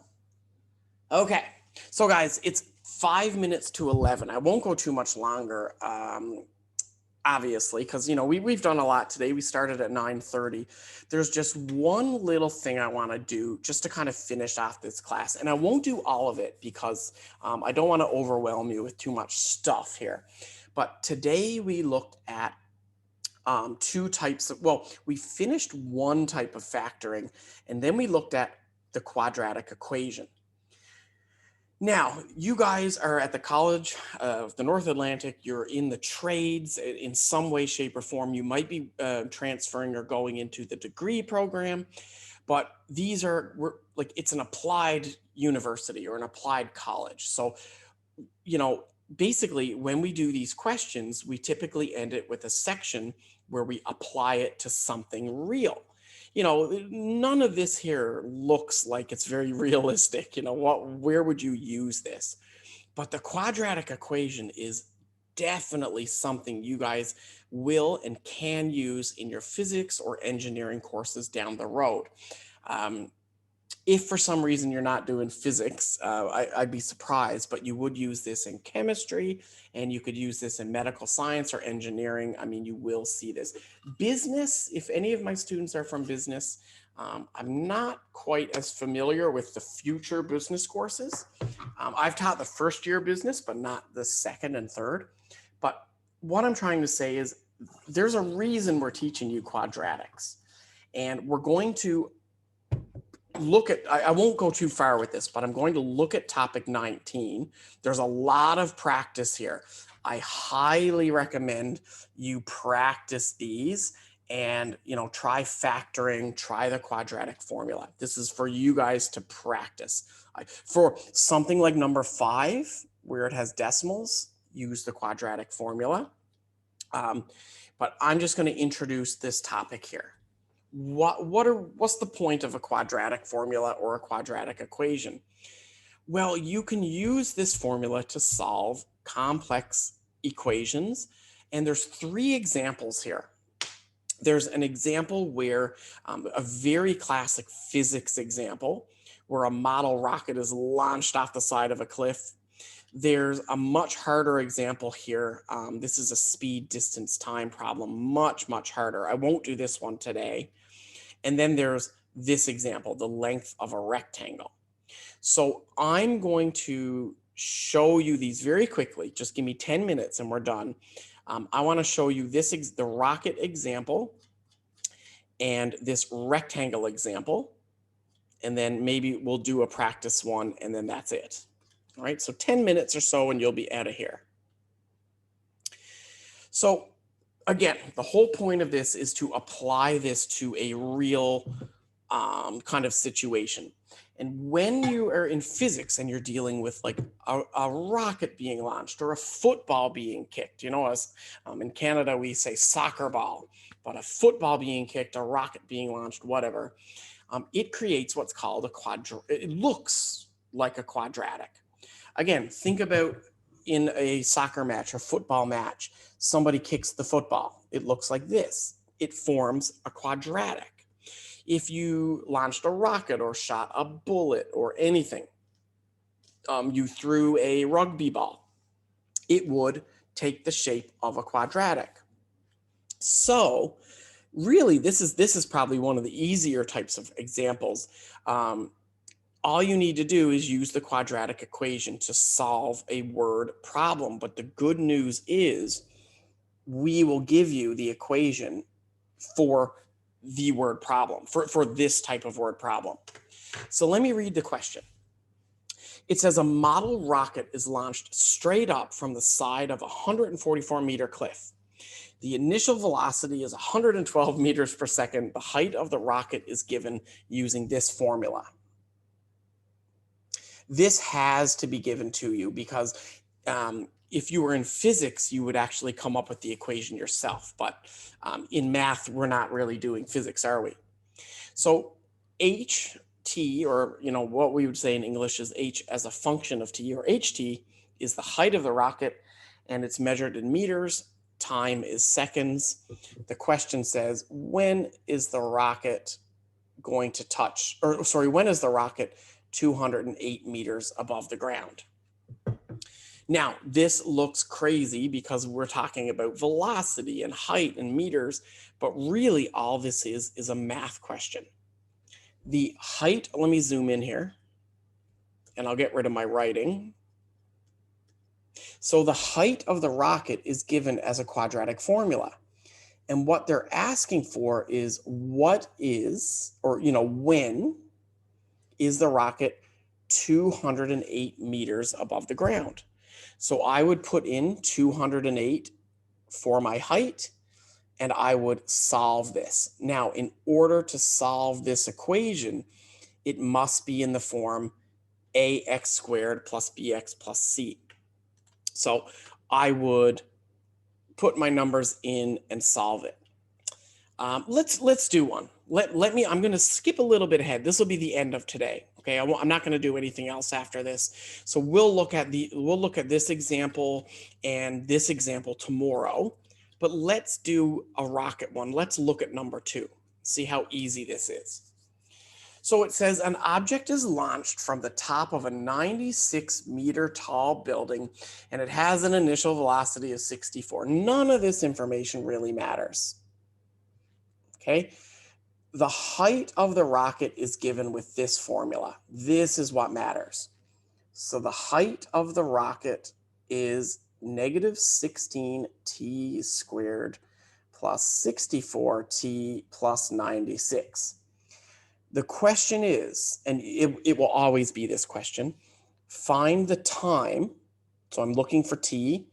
Okay, so guys, it's 5 minutes to 11. I won't go too much longer. obviously, because we've done a lot today. We started at 9:30. There's just one little thing I want to do just to kind of finish off this class, and I won't do all of it because I don't want to overwhelm you with too much stuff here. But today we looked at two types of, well, we finished one type of factoring, and then we looked at the quadratic equation. Now, you guys are at the College of the North Atlantic. You're in the trades in some way, shape, or form. You might be transferring or going into the degree program, but these are, it's an applied university or an applied college. So, basically, when we do these questions, we typically end it with a section where we apply it to something real. None of this here looks like it's very realistic. Where would you use this? But the quadratic equation is definitely something you guys will and can use in your physics or engineering courses down the road. If for some reason you're not doing physics, I'd be surprised, but you would use this in chemistry, and you could use this in medical science or engineering. I mean, you will see this. Business, if any of my students are from business, I'm not quite as familiar with the future business courses. I've taught the first year business, but not the second and third. But what I'm trying to say is there's a reason we're teaching you quadratics, and we're going to look at, I won't go too far with this, but I'm going to look at topic 19. There's a lot of practice here. I highly recommend you practice these and, try factoring, try the quadratic formula. This is for you guys to practice. For something like number 5, where it has decimals, use the quadratic formula. But I'm just going to introduce this topic here. What's the point of a quadratic formula or a quadratic equation? Well, you can use this formula to solve complex equations, and there's 3 examples here. There's an example where a very classic physics example where a model rocket is launched off the side of a cliff. There's a much harder example here. This is a speed, distance, time problem, much, much harder. I won't do this one today. And then there's this example, the length of a rectangle. So I'm going to show you these very quickly. Just give me 10 minutes and we're done. I want to show you the rocket example and this rectangle example. And then maybe we'll do a practice one and then that's it. All right, so 10 minutes or so and you'll be out of here. So again, the whole point of this is to apply this to a real kind of situation. And when you are in physics and you're dealing with like a rocket being launched or a football being kicked, as in Canada we say soccer ball, but a football being kicked, a rocket being launched, whatever, it creates what's called it looks like a quadratic. Again, think about in a soccer match or football match, somebody kicks the football. It looks like this. It forms a quadratic. If you launched a rocket or shot a bullet or anything, you threw a rugby ball, it would take the shape of a quadratic. So really, this is probably one of the easier types of examples. All you need to do is use the quadratic equation to solve a word problem. But the good news is we will give you the equation for the word problem, for this type of word problem. So let me read the question. It says a model rocket is launched straight up from the side of a 144-meter cliff. The initial velocity is 112 meters per second. The height of the rocket is given using this formula. This has to be given to you because if you were in physics, you would actually come up with the equation yourself. But in math, we're not really doing physics, are we? So ht, or what we would say in English is h as a function of t, or ht, is the height of the rocket, and it's measured in meters. Time is seconds. The question says, when is the rocket going to touch, or sorry, when is the rocket 208 meters above the ground? Now, this looks crazy because we're talking about velocity and height and meters, but really all this is a math question. The height, let me zoom in here, and I'll get rid of my writing. So the height of the rocket is given as a quadratic formula. And what they're asking for is what is, or, you know, when is the rocket 208 meters above the ground? So I would put in 208 for my height, and I would solve this. Now, in order to solve this equation, it must be in the form ax squared plus bx plus c. So I would put my numbers in and solve it. Let's do one. I'm going to skip a little bit ahead. This will be the end of today. Okay, I'm not going to do anything else after this. So we'll look at this example and this example tomorrow. But let's do a rocket one. Let's look at number 2. See how easy this is. So it says an object is launched from the top of a 96-meter tall building, and it has an initial velocity of 64. None of this information really matters. Okay, the height of the rocket is given with this formula. This is what matters. So the height of the rocket is negative 16t squared plus 64t plus 96. The question is, and it will always be this question, find the time. So I'm looking for t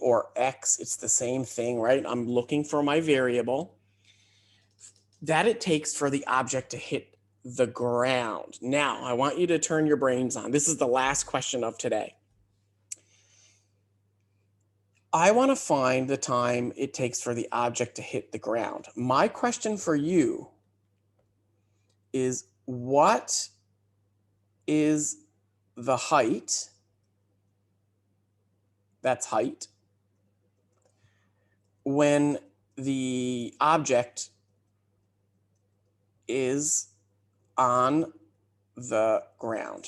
or x, it's the same thing, right? I'm looking for my variable that it takes for the object to hit the ground. Now, I want you to turn your brains on. This is the last question of today. I want to find the time it takes for the object to hit the ground. My question for you is, what is the height? That's height. When the object is on the ground.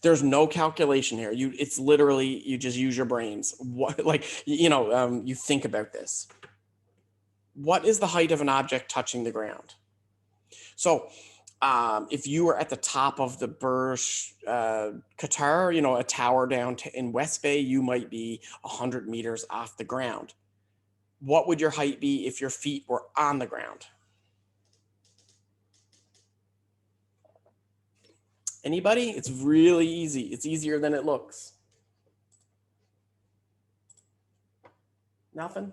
There's no calculation here. It's literally, you just use your brains. What, you think about this. What is the height of an object touching the ground? So if you were at the top of the Burj Qatar, a tower down in West Bay, you might be 100 meters off the ground. What would your height be if your feet were on the ground? Anybody? It's really easy. It's easier than it looks. Nothing?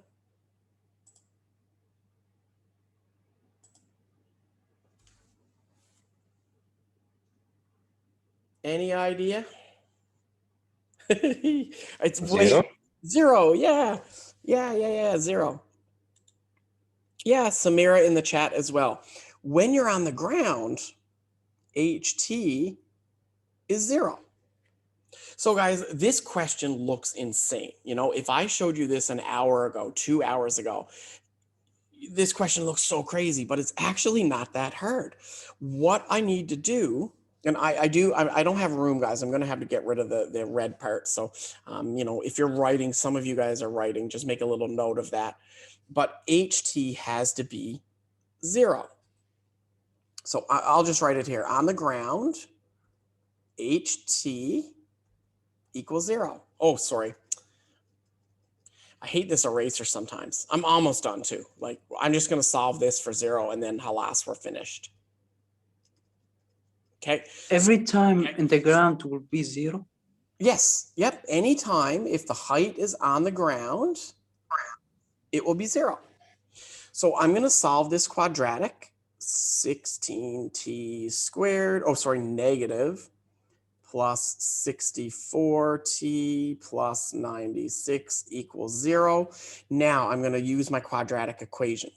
Any idea? It's Zero? Zero. Yeah. Yeah. 0. Yeah, Samira in the chat as well. When you're on the ground, HT is 0. So guys, this question looks insane. If I showed you this an hour ago, 2 hours ago, this question looks so crazy, but it's actually not that hard. What I need to do, and I don't have room, guys. I'm going to have to get rid of the red part. So, if you're writing, some of you guys are writing, just make a little note of that. But HT has to be 0. So I'll just write it here. On the ground, HT equals 0. Oh, sorry. I hate this eraser sometimes. I'm almost done too. I'm just going to solve this for 0 and then halas, we're finished. Okay. Every time in the ground will be 0? Yes. Yep. Anytime if the height is on the ground, it will be 0. So I'm going to solve this quadratic. 16t squared, negative plus 64t plus 96 equals 0. Now I'm going to use my quadratic equation.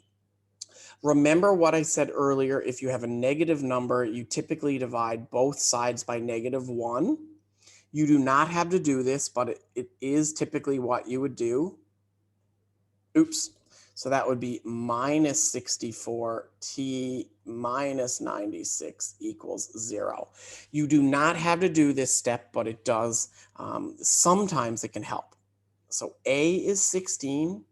Remember what I said earlier, if you have a negative number, you typically divide both sides by -1. You do not have to do this, but it is typically what you would do. Oops. So that would be minus 64t minus 96 equals 0. You do not have to do this step, but it does. Sometimes it can help. So A is 16,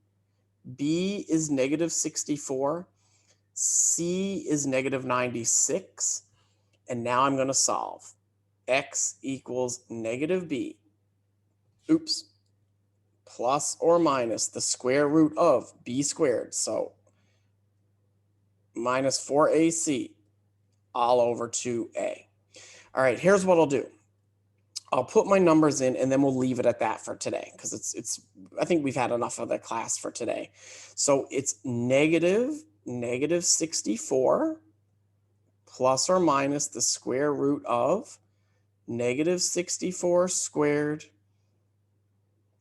B is negative 64, C is negative 96, and now I'm going to solve. X equals negative B, oops, plus or minus the square root of B squared. So minus 4AC all over 2A. All right, here's what I'll do. I'll put my numbers in and then we'll leave it at that for today because I think we've had enough of the class for today. So it's negative 64 plus or minus the square root of negative 64 squared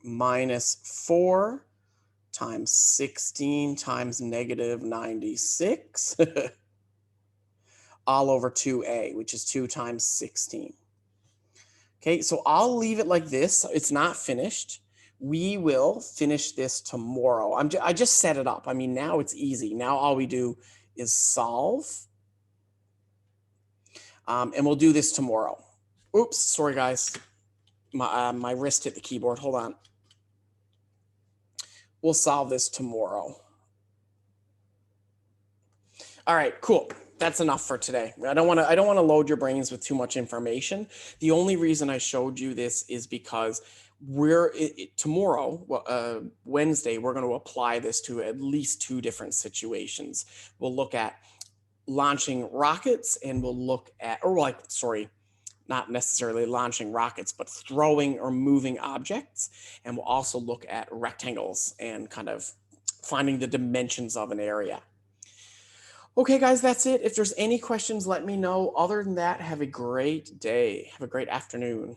minus 4 times 16 times negative 96 all over 2A, which is 2 times 16. Okay, so I'll leave it like this. It's not finished. We will finish this tomorrow. I just set it up. I mean, now it's easy. Now all we do is solve. And we'll do this tomorrow. Oops, sorry guys. My wrist hit the keyboard. Hold on. We'll solve this tomorrow. All right, cool. That's enough for today. I don't want to load your brains with too much information. The only reason I showed you this is because tomorrow, Wednesday, we're going to apply this to at least 2 different situations. We'll look at launching rockets and we'll look at, not necessarily launching rockets, but throwing or moving objects. And we'll also look at rectangles and kind of finding the dimensions of an area. Okay, guys, that's it. If there's any questions, let me know. Other than that, have a great day. Have a great afternoon.